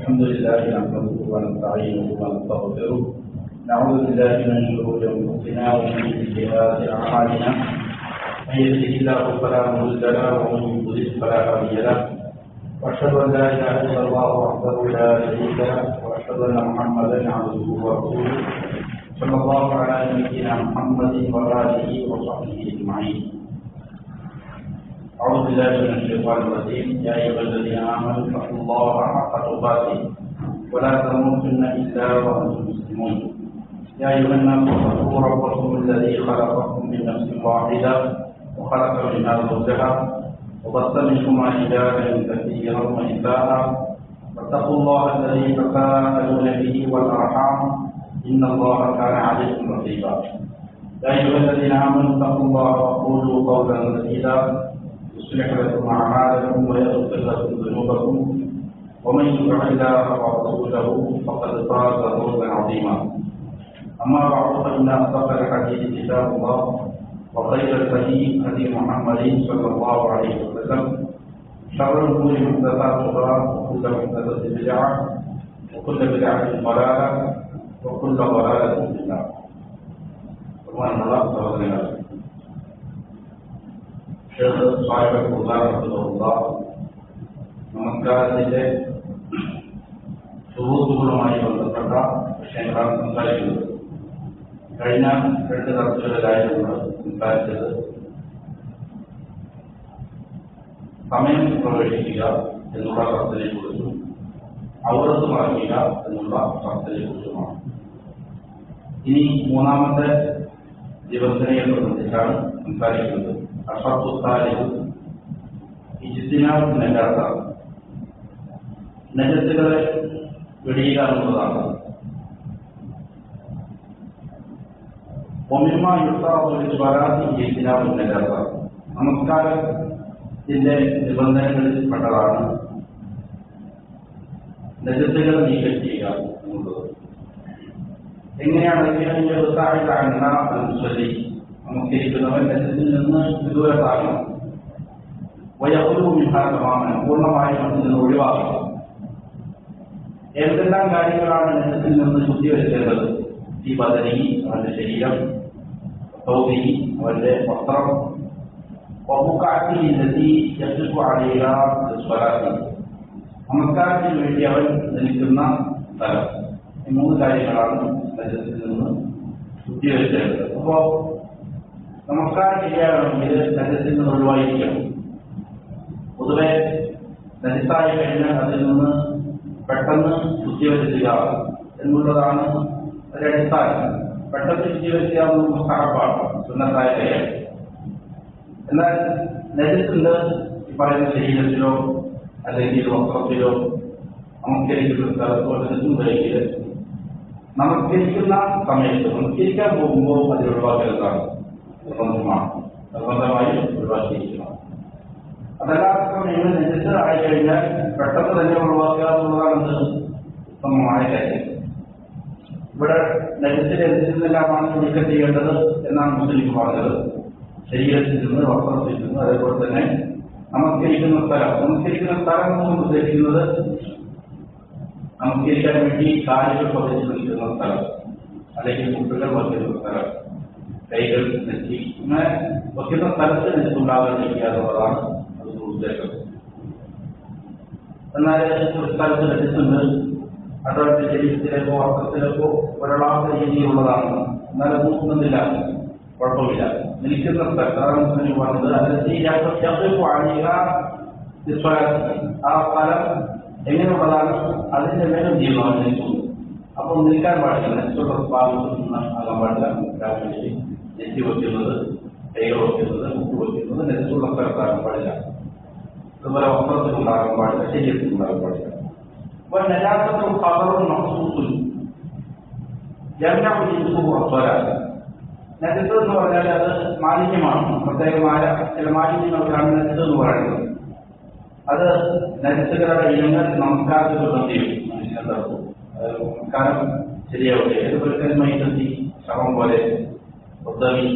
الحمد لله نحمده ونستعينه ونستغفره نعوذ بالله من شرور انفسنا ومن سيئات اعمالنا من يهده الله فلا مضل له ومن يضلل فلا هادي له واشهد ان لا اله الا الله وحده لا شريك له واشهد ان محمدا عبده ورسوله صلى الله على نبينا محمد وآله وصحبه اجمعين. أعوذ بالله من الشيطان الرجيم. يا أيها الذين آمنوا اتقوا الله حق تقاته ولا تموتن إلا وأنتم مسلمون. يا أيها الناس اتقوا ربكم الذي خلقكم من نفس واحدة وخلق منها زوجها وبث منهما رجالا كثيرا ونساء واتقوا الله الذي تساءلون به والأرحام إن الله كان عليكم رقيبا. يا أيها الذين آمنوا اتقوا الله وقولوا قولا سديدا يصلح لكم أعمالكم ويغفر لكم ذنوبكم ومن يطع الله ورسوله فقد فاز فوزا عظيما. أما بعد فإن أصدق الحديث كتاب الله وخير الهدي هدي محمد صلى الله عليه وسلم شر الأمور محدثاتها وكل محدثة بدعة وكل بدعة ضلالة وكل ضلالة في النار. سبحان الله سبحانه ഷെയ്ഖ് സ്വാഹിബ് റഹിമഹുല്ലാഹ് നമസ്കാരത്തിന്റെ ശുറൂത്തുകളുമായി ബന്ധപ്പെട്ട വിഷയങ്ങളാണ് സംസാരിക്കുന്നത്. കഴിഞ്ഞ 2 തരത്തിലായി നമ്മൾ സംസാരിച്ചത് സമയം പ്രവേശിക്കുക എന്നുള്ള തരത്തിനെ കുറിച്ചും ഔറത്ത് മറക്കുക എന്നുള്ള തരത്തിനെ കുറിച്ചുമാണ്. ഇനി 3ാമത്തെ ദിവസനെ സംബന്ധിച്ചാണ് സംസാരിക്കുന്നത്. നജസ്സുകളെ വെടിയുക എന്നുള്ളതാണ്. നമസ്കാരത്തിന്റെ നിബന്ധനകളിൽ പെട്ടതാണ് നജസ്സുകൾ നീക്കം ചെയ്യുക എന്നുള്ളത്. എങ്ങനെയാണ് നമസ്കരിക്കുന്നവൻ നജസ്സിൽ നിന്ന് വിദൂരത്താകണം. പൂർണ്ണമായും അതിൽ നിന്ന് ഒഴിവാക്കണം. എന്തെല്ലാം കാര്യങ്ങളാണ് നജസ്സിൽ നിന്ന് ശുദ്ധി വരുത്തേണ്ടത്? ഈ ബദനി, അവന്റെ ശരീരം, സൗദി, അവന്റെ വസ്ത്രം, നമസ്കാരത്തിന് വേണ്ടി അവൻ ധരിക്കുന്ന സ്ഥലം. ഈ 3 കാര്യങ്ങളാണ് നജസ്സിൽ നിന്ന് ശുദ്ധി വരുത്തേണ്ടത്. അപ്പോ നമസ്കാരം ചെയ്യാനാണെങ്കിൽ നജസ്സിൽ നിന്ന് ഒഴിവായിരിക്കണം. പൊതുവെ നജസ്സായി കഴിഞ്ഞാൽ അതിൽ നിന്ന് പെട്ടെന്ന് ശുദ്ധി വരുത്തുക എന്നുള്ളതാണ് ഒരു അടിസ്ഥാനം. പെട്ടെന്ന് ശുദ്ധി വരുത്തുക എന്നത് മുസ്തഹബാണ്, സുന്നത്തായ കാര്യം. എന്നാൽ നജസ്സുണ്ട് ഈ പറയുന്ന ശരീരത്തിലോ അല്ലെങ്കിൽ വസ്ത്രത്തിലോ നമസ്കരിക്കുന്ന സ്ഥലത്തോ നജസ്സുണ്ടെങ്കിൽ നമസ്കരിക്കുന്ന സമയത്ത് നമസ്കരിക്കാൻ പോകുമ്പോൾ അത് ഒഴിവാക്കരുതാണ്. നിർബന്ധമായി ഒഴിവാക്കിയിരിക്കണം. അതല്ലാത്ത സമയങ്ങളിൽ നജസ്സ് ആയിക്കഴിഞ്ഞാൽ പെട്ടെന്ന് തന്നെ ഒഴിവാക്കുക എന്നുള്ളതാണ് ഉത്തമമായ കാര്യം. ഇവിടെ നജസ്സിൽ എന്തിൽ നിന്നെല്ലാമാണ് നീക്കം ചെയ്യേണ്ടത് എന്നാണ് മുസ്ലിം പറഞ്ഞത്. ശരീരത്തിൽ നിന്ന്, വസ്ത്രത്തിൽ നിന്ന്, അതേപോലെ തന്നെ നമസ്കരിക്കുന്ന സ്ഥലം എന്ന് ഉദ്ദേശിക്കുന്നത് നമസ്കരിക്കാൻ വേണ്ടി കാലുകൾ പതിച്ചു നിൽക്കുന്ന സ്ഥലം, അല്ലെങ്കിൽ മുട്ടുകൾ വയ്ക്കുന്ന സ്ഥലം, കൈകൾ നെറ്റി, ഇങ്ങനെ വയ്ക്കുന്ന സ്ഥലത്ത് നെറ്റുണ്ടാകാതിരിക്കുക എന്നുള്ളതാണ് അതിന്റെ ഉദ്ദേശം. എന്നാൽ ഒരു സ്ഥലത്ത് നെറ്റുണ്ട്, അതോടെ ശരീരത്തിലേക്കോ വസ്ത്രത്തിലേക്കോ ഒരാളാത്ത രീതിയിലുള്ളതാണ്. എന്നാൽ അത് നോക്കുന്നില്ല, കുഴപ്പമില്ല. നിൽക്കുന്ന സ്ഥലത്താണ് പറഞ്ഞത്. അതിന് ആ സ്ഥലം എങ്ങനെയുള്ളതാണ് അതിന്റെ മേലും ജീവനം നിൽക്കുന്നു. അപ്പോൾ നിൽക്കാൻ പാടില്ല, നെറ്റുള്ള ഭാഗത്ത് നിന്ന് ആകാൻ പാടില്ല. നിൽക്കാൻ വേണ്ടി നെറ്റി വയ്ക്കുന്നത്, കൈകൾ വയ്ക്കുന്നത്, മുട്ട് വയ്ക്കുന്നത് നെറ്റുള്ള സ്ഥലത്താകാൻ പാടില്ല. അതുപോലെ വസ്ത്രത്തിലുണ്ടാകാൻ പാടില്ല, ശരീരത്തിലുണ്ടാകാൻ പാടില്ല. അപ്പോൾ നജാസത്തും ഖബറും മഖ്സൂസുൻ യംനഉ ജിൻസുഹു അസ്വലാത്ത്. നജസ് എന്ന് പറഞ്ഞാൽ അത് മാലിന്യമാണ്. പ്രത്യേകമായ ചില മാലിന്യങ്ങൾക്കാണ് നജസ് എന്ന് പറയുന്നത്. അത് നജസ്സുകളുടെ ഇനങ്ങൾ നമസ്കാരത്തിൽ ബന്ധിക്കും. മനുഷ്യന്റെ നമസ്കാരം ശരിയാവില്ല. ഏതുപോലെ മൈസത്തി, ശവം പോലെ, ഉദ്ദമി,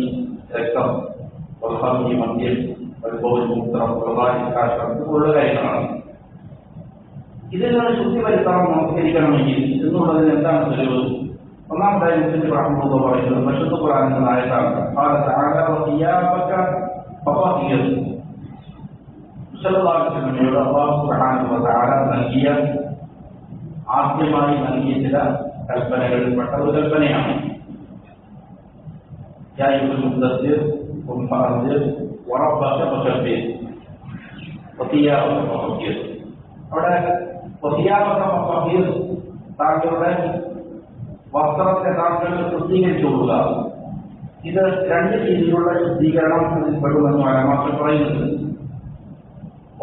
രക്തം, ഈ മദ്യം, മൂത്രം, ഇതുപോലുള്ള കാര്യങ്ങളാണ്. ഇതിൽ നിന്ന് ശുദ്ധി വരുത്താൻ നമസ്കരിക്കണമെങ്കിൽ എന്നുള്ളതിന് എന്താണ് തെളിവ്? ഒന്നാമതായി മുസ്ലിം റഹ്മത്തുള്ളാഹി പറയുന്നത് പരിശുദ്ധ ഖുർആനിന്റെ ആയത്താണ്. ഖാല തആല വഖിയാബക ഫഖഹിർ. സല്ലല്ലാഹു അലൈഹി വസല്ലമയോട് അല്ലാഹു സുബ്ഹാനഹു വ തആല ആദ്യമായി നൽകിയ ചില കൽപ്പനകളിൽപ്പെട്ട ഒരു കൽപ്പനയാണ്. യാ അയ്യുഹൽ മുദ്ദസ്സിർ ഖും ഫഅൻദിർ വറബ്ബക ഫകബ്ബിർ വഖിയാബക ഫഖഹിർ. അവിടെ വഖിയാബക ഫഖഹിർ താങ്കളുടെ വസ്ത്രത്തെ താങ്കൾ ശുദ്ധീകരിച്ചു കൊടുക്കുക. ഇത് രണ്ട് രീതിയിലുള്ള ശുദ്ധീകരണം പെടുമെന്ന് ഉലമാക്കൾ പറയുന്നുണ്ട്.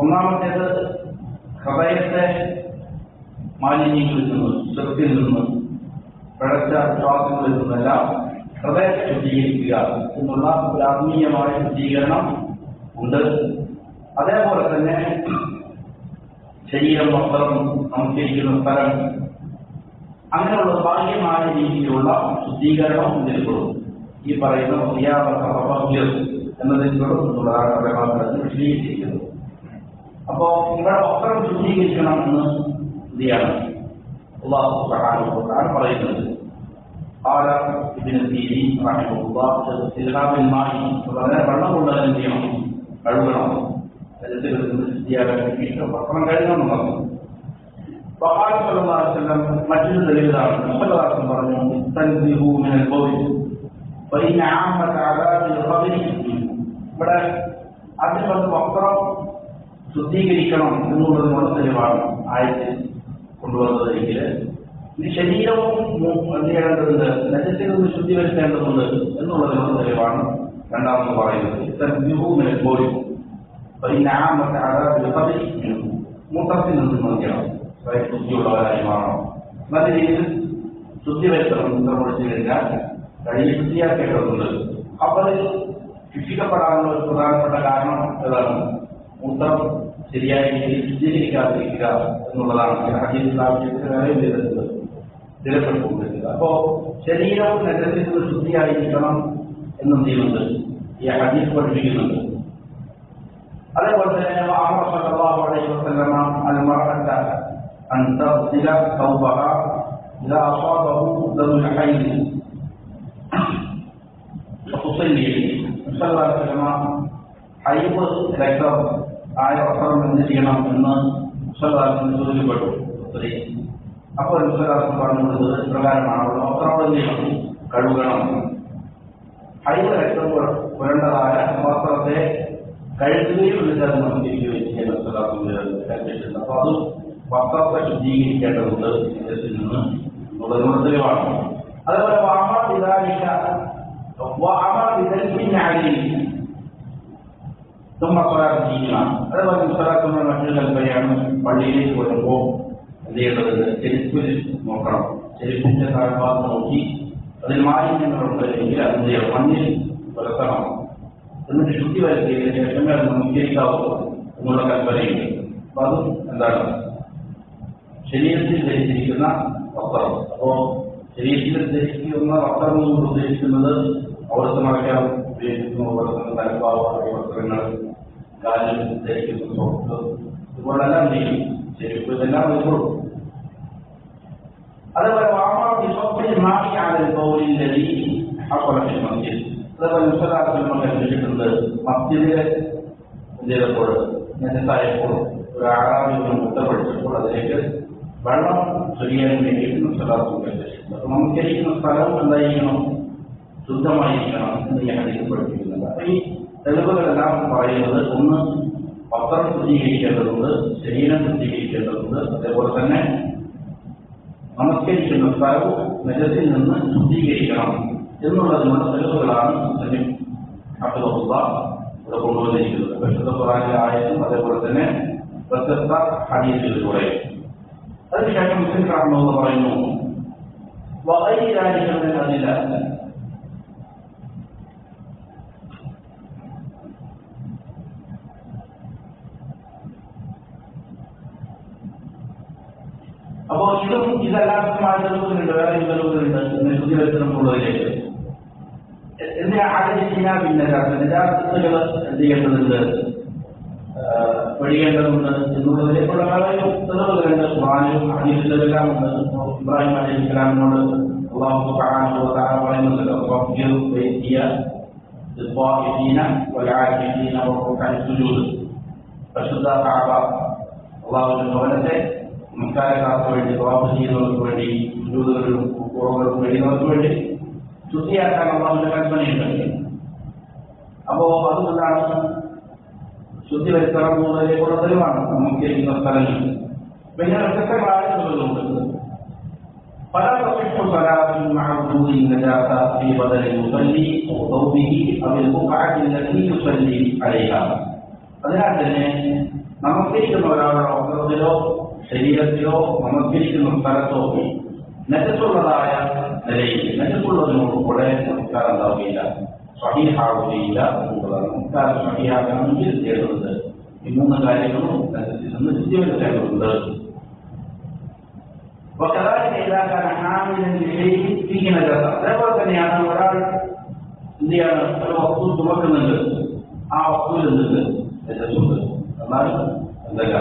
ഒന്നാമത്തേത് ഹൃദയത്തെ മാലിന്യങ്ങളിൽ നിന്ന്, ശക്തിയിൽ നിന്ന്, പിഴച്ച വിശ്വാസങ്ങളിൽ നിന്നെല്ലാം ഹൃദയത്തെ ശുദ്ധീകരിക്കുക എന്നുള്ള ഒരു ആത്മീയമായ ശുദ്ധീകരണം ഉണ്ട്. അതേപോലെ തന്നെ ശരീരം, വസ്ത്രം, നമസ്കരിക്കുന്ന സ്ഥലം, അങ്ങനെയുള്ള ബാഹ്യമായ രീതിയിലുള്ള ശുദ്ധീകരണം ഇതിൽപ്പെടും. ഈ പറയുന്ന എന്നതിൽപ്പെടും എന്നുള്ളതാണ് പ്രഭാകരത്തിൽ വിശദീകരിച്ചിരിക്കുന്നത്. അപ്പോ ഇവിടെ വസ്ത്രം ശുദ്ധീകരിക്കണം എന്ന് എന്ത് ചെയ്യണം? അല്ലാഹു സുബ്ഹാനഹു വ തആല പറയുന്നത്. ഖാല ഇബ്നു സീരീൻ റഹിമഹുല്ലാഹ് ഇസ്തിൽഹാബിൽ മാഇ, വളരെ വെള്ളം കൊണ്ട് എന്ത് ചെയ്യണം? കഴുകണം. ജലത്തിൽ നിന്ന് ശുദ്ധിയാകാൻ വേണ്ടിയിട്ട് വസ്ത്രം കഴുകണം എന്ന് പറഞ്ഞു. വഖാല സല്ലല്ലാഹു അലൈഹി വസല്ലം മറ്റൊരു തെളിവിലാണ്. റസൂലുള്ളാഹി പറഞ്ഞു തൻസിഹു മിനൽ ബൗൽ ഫഇൻ ആമത അദാബിൽ ഖബ്രി. ഇവിടെ ആദ്യം വസ്ത്രം ശുദ്ധീകരിക്കണം എന്നുള്ളതിനുള്ള തെളിവാണ് ആയത്തിൽ കൊണ്ടുവന്നതെങ്കിൽ ഇത് ശരീരവും എന്ത് ചെയ്യേണ്ടതുണ്ട്, നജസ്സിൽ നിന്ന് ശുദ്ധി വരുത്തേണ്ടതുണ്ട് എന്നുള്ളതിനുള്ള തെളിവാണ് രണ്ടാമത് പറയുന്നത്. തൻസിഹു മിനൽ ബൗൽ ഫഇൻ ആമത അദാബിൽ ഖബ്രി. മൂത്രത്തിൽ നിന്ന് നോക്കണം, ശുദ്ധിയുള്ളവരായി മാറണം. നല്ല രീതിയിൽ ശുദ്ധി വരുത്തണം. മൂത്രം ഒഴിച്ചു കഴിഞ്ഞാൽ കഴുകി ശുദ്ധിയാക്കേണ്ടതുണ്ട്. അപ്പോൾ ശിക്ഷിക്കപ്പെടാനുള്ള ഒരു പ്രധാനപ്പെട്ട കാരണം ഏതാണ്? മൂത്രം ശരിയായ രീതിയിൽ ശുദ്ധീകരിക്കാതിരിക്കുക എന്നുള്ളതാണ്. ഹദീസിൽ ആവശ്യത്തിന് വേറെ ചെയ്തിട്ടുണ്ട്, സ്ഥിരപ്പെട്ടുകൊണ്ടിരിക്കുക. അപ്പോ ശരീരം നഗരത്തിൽ നിന്ന് ശുദ്ധിയായിരിക്കണം എന്നും ചെയ്യുന്നുണ്ട്, ഈ ഹദീസ് പഠിപ്പിക്കുന്നുണ്ട്. അതേപോലെ തന്നെ അമറ സല്ലല്ലാഹു അലൈഹി വസല്ലമ അൽ-മർഅത അൻ തഗ്സില തൗബഹ ഇദാ അസാബഹു ദമുൽ ഹൈദ് ഫതുസല്ലി. സല്ലല്ലാഹു അലൈഹി വസല്ലമ ഹൈദ് രക്തം ആയ വസ്ത്രം എന്ത് ചെയ്യണം എന്ന് സല്ലല്ലാഹു അലൈഹി വസല്ലം ചോദിക്കപ്പെട്ടു. അപ്പോൾ സല്ലല്ലാഹു അലൈഹി വസല്ലം പറഞ്ഞത് പ്രകാരമാണ്, വസ്ത്രം എന്ത് ചെയ്യണം? കഴുകണം. ഹൈദ് രക്തം പുരണ്ടതായ വസ്ത്രത്തെ കഴുകുകയും വിളിച്ചാൽ നമസ്കരിക്കുകയും ചെയ്യാൻ കൽപ്പിച്ചിട്ടുണ്ട്. അപ്പൊ അത് വസ്ത്രത്തെ ശുദ്ധീകരിക്കേണ്ടതുണ്ട് ഇതിൽ നിന്ന് ഉള്ളതിനുള്ള തെളിവാണ്. അതേപോലെ അതേപോലെ മുസ്തലാക്കുന്ന മറ്റൊരു കൽപ്പനയാണ്, പള്ളിയിലേക്ക് വരുമ്പോൾ എന്ത് ചെയ്യേണ്ടതുണ്ട്? ചെരുപ്പിൽ നോക്കണം. ചെരുപ്പിന്റെ താഴ്ഭാഗം നോക്കി അതിൽ മാലിന്യങ്ങളുണ്ട് എങ്കിൽ അത് ചെയ്യണം, മണ്ണിൽ പുലർത്തണം. എന്നിട്ട് ശുദ്ധി വരുത്തിയതിനു ശേഷമേ അത് നമസ്കരിക്കാവൂ എന്നുള്ള കൽപ്പനയുണ്ട്. അപ്പൊ അതും എന്താണ്? ശരീരത്തിൽ ധരിച്ചിരിക്കുന്ന വസ്ത്രം. അപ്പോ ശരീരത്തിൽ ധരിക്കുന്ന വസ്ത്രം കൊണ്ട് ഉദ്ദേശിക്കുന്നത് അവിടുത്തെ മറയ്ക്കാൻ ഉപയോഗിക്കുന്ന അവിടുത്തെ തലപ്പാവ്, വസ്ത്രങ്ങൾ, കാലിൽ ധരിക്കുന്ന സോപ്പ്, ഇതുപോലെല്ലാം ചെയ്യും. ചെരുപ്പ് ഇതെല്ലാം ഉൾപ്പെടും. അതേപോലെ കൽപ്പിച്ചിട്ടുണ്ട് മസ്ജിദിലെ ചെയ്തപ്പോൾ നെജസായപ്പോൾ ഒരു ആറാവിനെ മുത്തപ്പടിച്ചപ്പോൾ അതിലേക്ക് വെള്ളം ചൊരിയാൻ വേണ്ടിയിട്ട് കൽപ്പിച്ചിട്ടുണ്ട്. അപ്പൊ നമസ്കരിക്കുന്ന സ്ഥലം എന്തായിരിക്കണം? ശുദ്ധമായിരിക്കണം എന്ന് ഈ ഹദീസ് പഠിപ്പിക്കുന്നുണ്ട്. അപ്പൊ ഈ തെളിവുകളെല്ലാം പറയുന്നത്, ഒന്ന് വസ്ത്രം ശുദ്ധീകരിക്കേണ്ടതുണ്ട്, ശരീരം ശുദ്ധീകരിക്കേണ്ടതുണ്ട്, അതേപോലെ തന്നെ നമസ്കരിക്കുന്ന സ്ഥലവും നജസിൽ നിന്ന് ശുദ്ധീകരിക്കണം എന്നുള്ളതിനുള്ള തെളിവുകളാണ് മുസ്ലിം ഹഫിളഹുല്ലാഹ് ഇവിടെ കൊണ്ടുവന്നിരിക്കുന്നത്. പരിശുദ്ധ ഖുർആനിലെ ആയത്തും അതേപോലെ തന്നെ വ്യത്യസ്ത ഹദീസുകളിലൂടെ. അതിനുശേഷം മുസ്ലിം റഹ്മത്തുള്ളാഹി പറയുന്നു, അപ്പോ ഇതെല്ലാവർക്കുമായ തെളിവുകളുണ്ട്, വേറെ തെളിവുകളുണ്ട് ശുദ്ധി വരുത്തണമെന്നുള്ളതിലേക്ക്. എന്തിനാ ആഗ്രഹിച്ചാൽ പിന്നെ നിജാസുകൾ എന്ത് ചെയ്യേണ്ടതുണ്ട്? വെടിയേണ്ടതുണ്ട് എന്നുള്ളതിലേക്കുള്ള തെളിവുകളുണ്ട്. ഖുർആനിലും ഹദീസിലെല്ലാം ഉണ്ട്. ഇബ്രാഹിം അലൈഹി ഇസ്ലാമിനോട് അല്ലാഹു സുബ്ഹാനഹു വ തആല പറയുന്നുണ്ടല്ലോ, റബ്ബിർ ബൈതിയ ലിൽഖായിഫീന വൽആകിഫീന വറുക്കഅ സുജൂദ്. പരിശുദ്ധ കഅബ അല്ലാഹുവിന്റെ ഭവനത്തെ നമസ്കാരക്കാർക്ക് വേണ്ടി, തവാഫ് ചെയ്യുന്നവർക്ക് വേണ്ടി, സുജൂദുകളിലും റുകൂഉകളിലും കഴിയുന്നവർക്ക് വേണ്ടി ശുദ്ധിയാക്കാൻ അല്ലാഹുവിന്റെ കൽപ്പനയുണ്ട്. അപ്പോ അതുകൊണ്ടാണ് ശുദ്ധി വരുത്തണം എന്നുള്ളതിലേക്കുള്ള തെളിവാണ് നമസ്കരിക്കുന്ന സ്ഥലങ്ങൾ. പിന്നെ വ്യത്യസ്തങ്ങളായ തെളിവുകളുണ്ട്. പല അതിനാൽ തന്നെ നമസ്കരിക്കുന്ന ഒരാളുടെ വസ്ത്രത്തിലോ ശരീരത്തിലോ നമസ്കരിക്കുന്ന സ്ഥലത്തോ നജസ്സുള്ളതായ നിലയിൽ നജസ്സുള്ളതിനോട് കൂടെ നമസ്കാരം ഉണ്ടാവുകയില്ല, സ്വഹീഹാവുകയില്ല എന്നുള്ളതാണ്. നമസ്കാരം സ്വഹീഹാക്കണമെങ്കിൽ ചെയ്യേണ്ടതുണ്ട് ഈ മൂന്ന് കാര്യങ്ങളും നജസ്സിൽ നിന്ന് ശുദ്ധീകരിക്കേണ്ടതുണ്ട്. അതേപോലെ തന്നെയാണ് ഒരാൾ എന്ത് ചെയ്യാണ്, ഒരു വസ്തു ചുമക്കുന്നുണ്ട്, ആ വസ്തുവിൽ എന്തുണ്ട്, നജസ്സുണ്ട്. എന്നാൽ എന്തല്ല,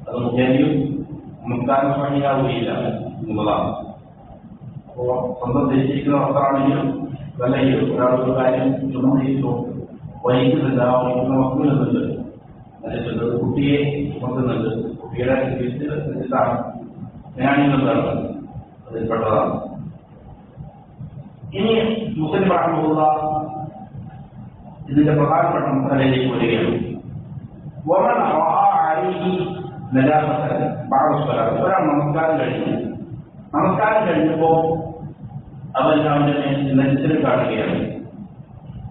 അത് മുഖേനയും നമസ്കാരം സ്വഹീഹാവുകയില്ല എന്നുള്ളതാണ്. അപ്പോൾ സ്വന്തം ധരിച്ചിരിക്കുന്ന വസ്ത്രമാണെങ്കിലും വല്ലയും ഒരാളൊരു കാര്യം ചുമന്നിരിക്കുന്നു, വഹിക്കുന്നില്ല, വഹിക്കുന്ന വസ്തുവിനുണ്ട് നജസ്സുണ്ട്. കുട്ടിയെ ചുമക്കുന്നുണ്ട്, കുട്ടിയുടെ നജസ്സാണ്, ഞാനിന്നെന്താണ് അതിൽപ്പെട്ടതാണ്. ഇനി മുസ്ലിം റഹ്മത്തുള്ള ഇതിന്റെ പ്രധാനപ്പെട്ട മസലയിലേക്ക് വരികയാണ്. ഒരാൾ നമസ്കാരം കഴിഞ്ഞപ്പോൾ അവൻ അവന്റെ നജസ്സിനെ കാണുകയാണ്.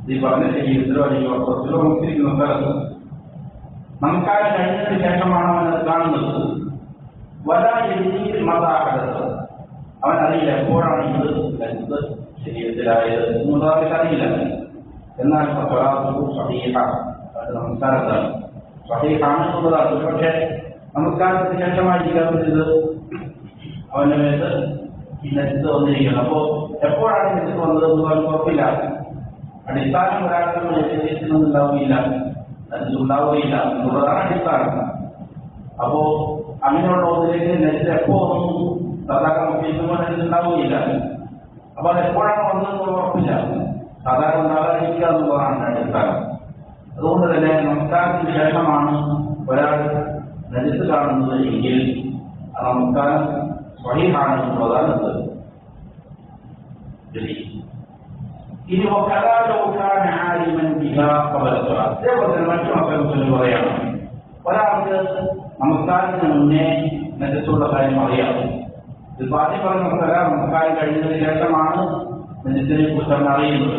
ഈ പറഞ്ഞ ശരീരത്തിലോ അല്ലെങ്കിൽ വസ്ത്രത്തിലോ നമസ്കരിക്കുന്ന സ്ഥലത്ത് നമസ്കാരം കഴിഞ്ഞതിന് ശേഷമാണ് അവൻ അത് കാണുന്നത്. അവൻ അറിയില്ല എപ്പോഴാണ് ഇത് നജസ്സ് ശരീരത്തിലായത് എന്നുള്ളത് അവർക്ക് അറിയില്ല. എന്നാൽ അവന്റെ നമസ്കാരത്താണ് സ്വഹീഹാണ് എന്നുള്ളതാണ്. പക്ഷേ നമസ്കാരത്തിന് ശേഷമായിരിക്കാം ഇത് അവന്റെ മേത്ത് ഈ നജസ്സ് വന്നിരിക്കുന്നത്. അപ്പോ എപ്പോഴാണ് നജസ്സ് വന്നത് എന്ന് അവർക്ക് ഉറപ്പില്ല. അടിസ്ഥാനം ഒരാൾക്കും ശരീരത്തിനൊന്നും ഉണ്ടാവുകയില്ല, നജസ്സ് ഉണ്ടാവുകയില്ല എന്നുള്ളതാണ് അടിസ്ഥാനം. അപ്പോ അങ്ങനെയുള്ള ഒന്നിലേക്ക് നജസ്സ് എപ്പോ ഒന്നും സാധാരണ ഉപയോഗിക്കുമ്പോൾ നജസ്സ് ഉണ്ടാവുകയില്ല. അപ്പൊ അത് എപ്പോഴാണ് വന്നതെന്നുള്ള ഉറപ്പില്ല. സാധാരണ ഉണ്ടാകാതിരിക്കുക എന്നുള്ളതാണ് അടിസ്ഥാനം. അതുകൊണ്ട് തന്നെ നമസ്കാരത്തിന് ശേഷമാണ് ഒരാൾ നജസ്സ് കാണുന്നത് എങ്കിൽ ആ നമസ്കാരം സ്വഹീഹാണ് എന്നുള്ളതാണ് ശരി. ഇനി അതേപോലെ മറ്റു മക്കൾ പറയാണ്, ഒരാൾക്ക് നമസ്കാരത്തിന് മുന്നേ നജസ്സുള്ള കാര്യം അറിയാം. ഇത് ബാക്കി പറഞ്ഞ നമസ്കാരം കഴിഞ്ഞതിന് ശേഷമാണ് നജസ്സിനെ കുറിച്ച് അവൻ അറിയുന്നത്.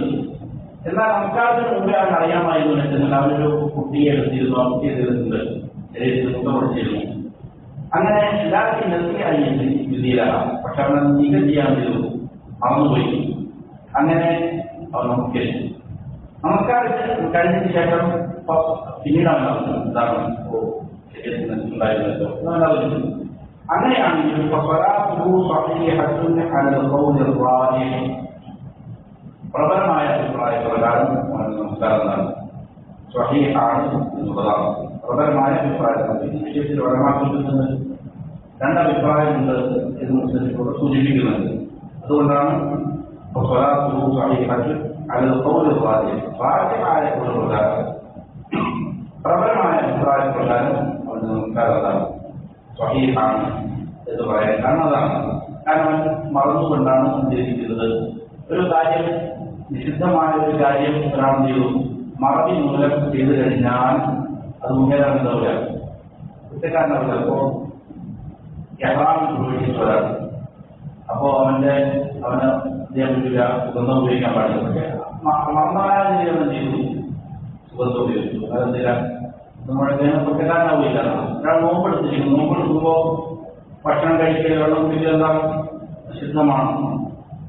എന്നാൽ നമസ്കാരത്തിന് മുമ്പേ അവൻ അറിയാമായിരുന്നു നജസ്സ്. അവനൊരു കുട്ടിയെ എടുത്തിരുന്നു, ആ കുട്ടിയെ തീർന്നിട്ടുണ്ട്, ശരീരത്തിൽ മുഖമടിച്ചിരുന്നു. അങ്ങനെ എല്ലാവർക്കും നിർത്തിയായി വിധിയിലാണ്. പക്ഷെ അവൻ നീക്കം ചെയ്യാൻ ചെയ്തു, മറന്നുപോയി. അങ്ങനെ അവൻ നമസ്കരിച്ചു. നമസ്കാരത്തിന് കഴിഞ്ഞതിന് ശേഷം പിന്നീടാണ് എന്താണ് ശരീരത്തിന് ഉണ്ടായിരുന്നല്ലോ എന്നറിയുന്നു. അങ്ങനെയാണെങ്കിൽ പ്രബലമായ അഭിപ്രായ പ്രകാരം നമസ്കാരം എന്താണ് സ്വഹീഹാണ് എന്നുള്ളതാണ്. പ്രബലമായ അഭിപ്രായം വിഷയത്തിൽ വളമാക്കുന്നത് രണ്ടഭിപ്രായമുണ്ട് എന്ന് മുസ്ലിംകളോട് സൂചിപ്പിക്കുന്നുണ്ട്. അതുകൊണ്ടാണ് പ്രബലമായ അഭിപ്രായ പ്രകാരം അവന്റെ നമസ്കാരം എന്താണ് സ്വഹീഹാണ് എന്ന് പറയാൻ കാരണം അതാണ്. കാരണം മറന്നുകൊണ്ടാണ് സഞ്ചരിക്കുന്നത്. ഒരു കാര്യം, നിഷിദ്ധമായ ഒരു കാര്യം ഒരാൾ ചെയ്തു, മറവി മൂലം ചെയ്തു കഴിഞ്ഞാൽ അത് മുഖേന എന്താവില്ല, കുറ്റക്കാരനാവില്ല. അപ്പോ എഹ്റാമിൽ പ്രവേശിച്ചവരാണ്. അപ്പോ അവന് ചെയ്യാൻ പറ്റില്ല, സുഗന്ധം ഉപയോഗിക്കാൻ പാടില്ല. പക്ഷേ മറന്നായ ചെയ്തു, സുഗന്ധം ഉപയോഗിച്ചു. അതെന്തില്ല, നമ്മുടെ കുറ്റക്കാരനാവില്ല. ഒരാൾ നോമ്പെടുത്തിരിക്കുന്നു, നോമ്പെടുക്കുമ്പോൾ ഭക്ഷണം കഴിക്കുക, വെള്ളം കുടിക്കുക എന്താണ് നിഷിദ്ധമാണ്.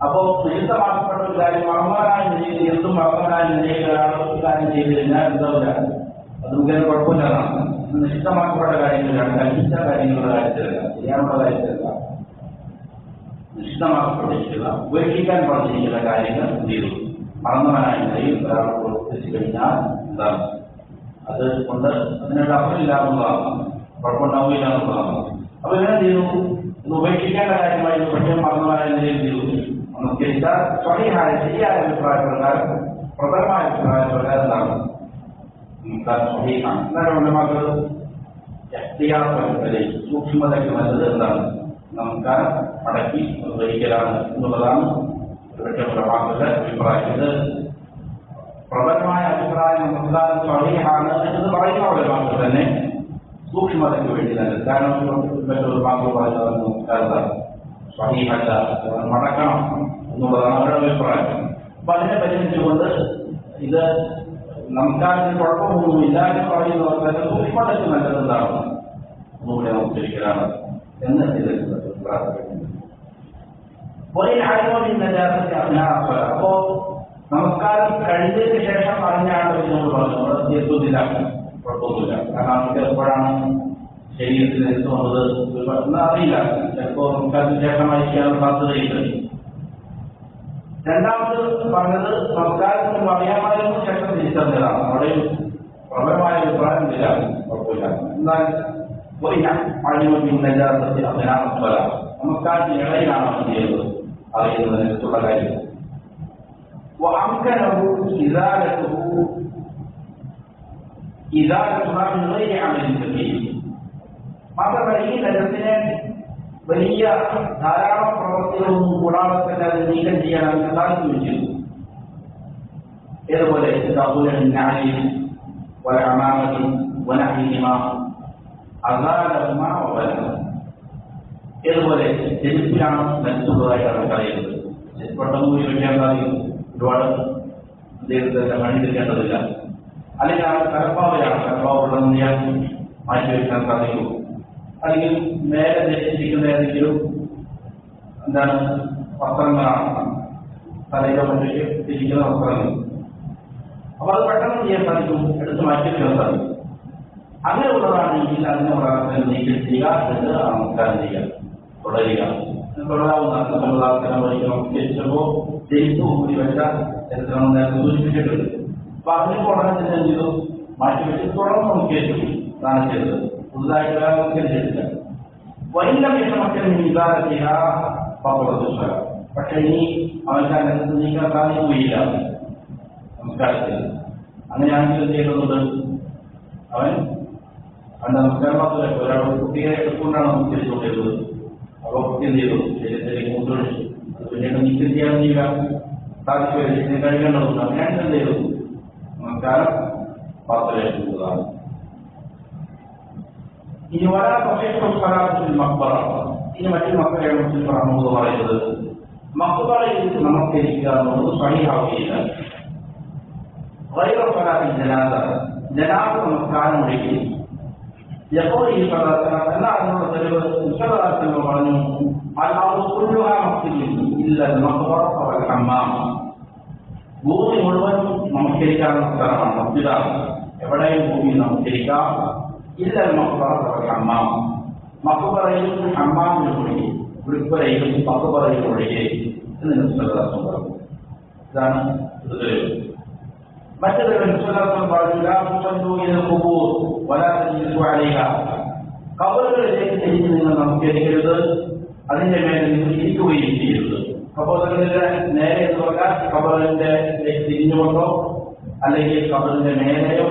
അപ്പോ നിഷിദ്ധമാക്കപ്പെട്ട ഒരു കാര്യം മറന്നായ നിലയിൽ, എന്തും മറന്നായ നിലയിൽ ഒരാൾ കാര്യം ചെയ്തു കഴിഞ്ഞാൽ എന്താവില്ല, അത് മുഖേന കുഴപ്പമില്ലാതാണ്. നിഷിദ്ധമാക്കപ്പെട്ട കാര്യങ്ങളിലാണ്, കൽപ്പിച്ച കാര്യങ്ങളുടെ കാര്യത്തിലല്ല, ചെയ്യാനുള്ള കാര്യത്തിലല്ല. നിഷിദ്ധമാക്കപ്പെട്ടിരിക്കുന്ന, ഉപേക്ഷിക്കാൻ പറഞ്ഞിരിക്കുന്ന കാര്യങ്ങൾ എന്ത് ചെയ്തു, മറന്നവനായ നിലയിൽ ഒരാൾ പ്രവർത്തിച്ചു കഴിഞ്ഞാൽ എന്താണ് അത് കൊണ്ട് അതിനൊരു അർത്ഥമില്ല എന്നുള്ളതാണ്, കുഴപ്പമുണ്ടാവില്ല എന്നുള്ളതാണ്. അപ്പൊ ഇങ്ങനെ ചെയ്തു, ഇത് ഉപേക്ഷിക്കേണ്ട കാര്യമായി പക്ഷേ മറന്നതായ നിലയിൽ ചെയ്തു. നമസ്കരിച്ചാൽ സ്വഹിഹായ ശരിയായ അഭിപ്രായപ്രകാരം, പ്രബലമായ അഭിപ്രായപ്രകാരം എന്താണ് നമസ്കാരം സ്വഹീഹാണ്. എന്നാലും ഉലമാക്കൾ സൂക്ഷ്മതയ്ക്ക് നല്ലത് എന്താണ് നമസ്കാരം മടക്കി നിർവഹിക്കലാണ് എന്നുള്ളതാണ് ഒരുപക്ഷെ ഉലമാക്കളുടെ അഭിപ്രായം. ഇത് പ്രബലമായ അഭിപ്രായം നമസ്കാരം സ്വഹീഹാണ് എന്ന് പറയുന്ന ഉലമാക്കൾ തന്നെ സൂക്ഷ്മതയ്ക്ക് വേണ്ടി നല്ലത്. കാരണം ഉലമാക്കൾ പറയുന്നത് നമസ്കാരം സ്വഹീഹല്ല, മടക്കണം എന്നുള്ളതാണ് അവരുടെ അഭിപ്രായം. അപ്പൊ അതിനെ പരിഗണിച്ചുകൊണ്ട് ഇത് നമസ്കാരത്തിന് കുഴപ്പമൊന്നുമില്ല എന്ന് പറയുന്നവർക്ക് തന്നെ സൂക്ഷ്മതയ്ക്ക് നല്ലത് എന്താണ് ഒന്നുകൂടെ നമസ്കരിക്കലാണ് എന്ന് ഇതിൽ അപ്പോ നമസ്കാരം കഴിഞ്ഞതിന് ശേഷം അറിഞ്ഞാണ് നമ്മൾ പറഞ്ഞത് തീർത്തുന്നില്ല, കുഴപ്പമൊന്നുമില്ല. കാരണം നമുക്ക് എപ്പോഴാണ് ശരീരത്തിൽ എടുത്തു വന്നത് എന്ന് അറിയില്ല, ചിലപ്പോൾ നമസ്കാരത്തിന് ശേഷമായിരിക്കാനുള്ള സാധ്യതയില്ല. രണ്ടാമത് പറഞ്ഞത് നമസ്കാരത്തിന് അറിയാമായിരുന്നു ശേഷം തിരിച്ചറിഞ്ഞതാണ്. അവിടെയും പ്രബലമായ അഭിപ്രായം ഇല്ല, കുഴപ്പമില്ല. എന്നാൽ നമസ്കാരത്തിന് ഇടയിലാണ് അവൻ ചെയ്യുന്നത് അറിയുന്നതിനുള്ള കാര്യം. മാത്രമല്ല ഈ നജസിനെ വലിയ ധാരാളം പ്രവൃത്തികളൊന്നും കൂടാതെ തന്നെ അത് നീക്കം ചെയ്യാൻ അവന് സാധിക്കുകയും ചെയ്തു. ഏതുപോലെ ഏതുപോലെ ചെരുപ്പിലാണ് നജസുള്ളതായിട്ടാണ് പറയുന്നത്. പെട്ടെന്ന് പോയി വെക്കാൻ സാധിക്കും, ഒരുപാട് അദ്ദേഹത്തെ മണിക്കേണ്ടതില്ല. അല്ലെങ്കിൽ ആ കലപ്പാവയാണ്, കലപ്പാവുള്ളതെന്ന് ഞാൻ മാറ്റിവെക്കാൻ സാധിക്കും. അല്ലെങ്കിൽ മേലെ ധരിച്ചിരിക്കുന്ന ഏതെങ്കിലും എന്താണ് വസ്ത്രങ്ങളാണ്, തലയിലോ മറ്റൊക്കെ ധരിക്കുന്ന വസ്ത്രങ്ങൾ. അപ്പൊ അത് പെട്ടെന്ന് ചെയ്യാൻ സാധിക്കും, എടുത്ത് മാറ്റിവെക്കാൻ സാധിക്കും. അങ്ങനെയുള്ളതാണെങ്കിൽ അതിനുള്ള നീക്കം ചെയ്യുക, എന്നിട്ട് നമസ്കാരം ചെയ്യുക, തുടരുക. തുടരാവുന്ന നമസ്കരിച്ചപ്പോൾ ജയിച്ചു കൂടി വെച്ച ചരിത്രം നേരത്തെ സൂചിപ്പിച്ചിട്ടുണ്ട്. അപ്പൊ അതിന് ഉടനെ തന്നെ എന്ത് ചെയ്തു, മാറ്റിവെച്ച് തുടർന്ന് നമസ്കരിച്ചു അതാണ് ചെയ്തത്. പുതുതായിട്ട് നമസ്കരിച്ചിട്ടില്ല. വലിയ വിഷമത്തിൽ നീക്കാതെത്തിയ പക്ഷെ ഇനി അവർക്ക് അതിനകത്ത് നീക്കാൻ സാധിക്കുകയില്ല നമസ്കാരത്തിൽ. അങ്ങനെയാണെങ്കിൽ എന്ത് ചെയ്യുന്നുണ്ട്, അവൻ അവന്റെ നമസ്കാരം മാത്രമല്ല, ഒരാൾ കുട്ടിയെ എടുത്തുകൊണ്ടാണ് നമസ്കരിച്ചുകൊണ്ടിരുന്നത്. അപ്പോൾ കുട്ടി എന്ത് ചെയ്തു, ശരീരത്തിലേക്ക് മുന്നോട്ട് അത് പിന്നീട് നീക്കം ചെയ്യാൻ സാധിക്കുകയില്ല, കഴിയേണ്ടതുണ്ട്. അങ്ങനെയാണ് എന്ത് ചെയ്തു, നമസ്കാരം പാത്രത്തിലേക്കുന്നതാണ്. ഇനി വരാ പക്ഷേ മക്ബറ, ഇനി മറ്റൊരു മക്കളെയാണ് മുസ്ലിം റഹ്മത്തുള്ളാഹി പറയുന്നത്, മക്ബറയിൽ നമസ്കരിക്കുക എന്നുള്ളത് സ്വഹീഹാവുകയില്ല. ഗൈറ സ്വലാത്തിൽ ജനാസ നമസ്കാരം ഒഴികെ യഖൂലു സ്വല്ലല്ലാഹു അലൈഹി അതിനുള്ള തെളിവ് സ്വല്ലല്ലാഹു പറഞ്ഞു, ഭൂമി മുഴുവൻ നമസ്കരിക്കാനുള്ള സ്ഥലമാണ്, മസ്ജിദാണ്. എവിടെയും ഭൂമി നമസ്കരിക്കാം. ഇല്ല ഹമ്മാം, മക്ബറയിലും ഹമ്മാമിലും ഒഴികെ, ഉൾപ്പറയിലും മക്ബറയിലും ഒഴികെ എന്ന് നബി പറഞ്ഞു. ഇതാണ് ഇത് തെളിവ്. മറ്റൊരു കബറുകളിലേക്ക് തിരിഞ്ഞ് നിങ്ങൾ നമസ്കരിക്കരുത്, അതിന്റെ മേലെ നിങ്ങൾ ഇരിക്കുകയും ചെയ്യരുത്. കബറുകളിലെ നേരെ എന്ന് പറഞ്ഞാൽ കബറിന്റെ തിരിഞ്ഞുകൊണ്ടോ അല്ലെങ്കിൽ കബറിന്റെ മേലെയോ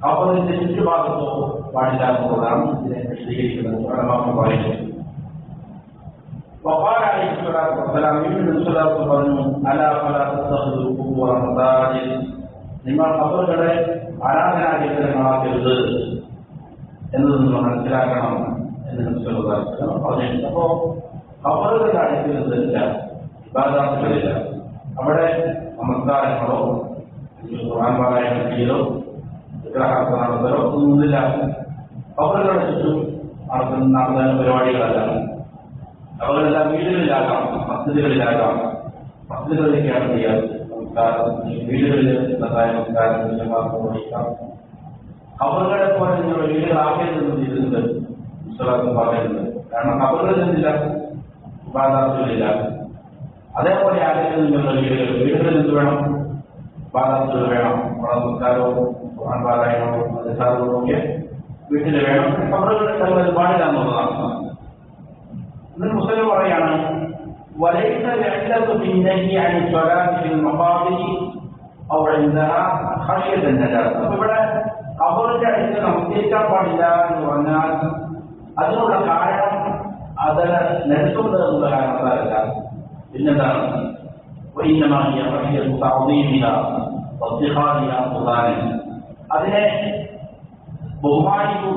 കബറിന്റെ ചുറ്റുഭാഗത്തോ പാടില്ല എന്നുള്ളതാണ് ഇതിനെ വിശദീകരിക്കുന്നത്. പറയുന്നത് പറഞ്ഞു, നിങ്ങൾ കബറുകളെ ആരാധനാലയങ്ങളാക്കരുത് എന്നത് നിങ്ങൾ മനസ്സിലാക്കണം എന്ന് പറഞ്ഞിട്ടുണ്ട്. അപ്പോ കബറുകളുടെ അടുക്കലുന്നില്ല, ഇബാദത്തുകളില്ല. അവിടെ നമസ്കാരങ്ങളോ ഖുർആൻ പാരായണം ചെയ്യലോ വിഗ്രഹാർത്ഥ നടത്തലോ ഒന്നുമില്ല. കബറുകളുടെ ചുറ്റും നടത്തുന്ന പരിപാടികളല്ല. അവരെല്ലാം വീടുകളിലാകാം, മസ്ജിദുകളിലാകാം. മസ്ജിദുകളിലേക്കാണ് ചെയ്യാം നമസ്കാരം. വീടുകളിൽ നമസ്കാരം വഹിക്കാം. കബറുകളെ പോലെ നിങ്ങളുടെ വീടുകളാക്കേണ്ടതെന്ന് ചെയ്തിട്ടുണ്ട് വിശ്വാസം പറയുന്നത്. കാരണം കബറുകളിൽ നിന്നില്ല, ഇബാദത്തുകളില്ല. അതേപോലെ ആകരുത് നിങ്ങളുടെ വീടുകളിൽ എന്ത് വേണം, പാദത്തിൽ വേണം, നമസ്കാരവും പാരായണവും അതിസാരവും ഒക്കെ വീട്ടിൽ വേണം. കബറുകളിൽ പാടില്ല എന്നുള്ളതാണ്. ഇന്ന് മുസ്ലിം പറയാണ് وليس العلة في النهي عن الصلاة في المقابر أو عندها خشية النجاة. അപ്പോൾ ഇവിടെ കബറിന്റെ അടുത്ത് നമസ്കരിക്കാൻ പാടില്ല എന്ന് പറഞ്ഞാൽ അതിനുള്ള കാരണം അത് നെടുത്തുണ്ട് എന്നുള്ള കാരണത്താലല്ല. പിന്നെന്താണ്? അതിനെ ബഹുമാനിക്കൂ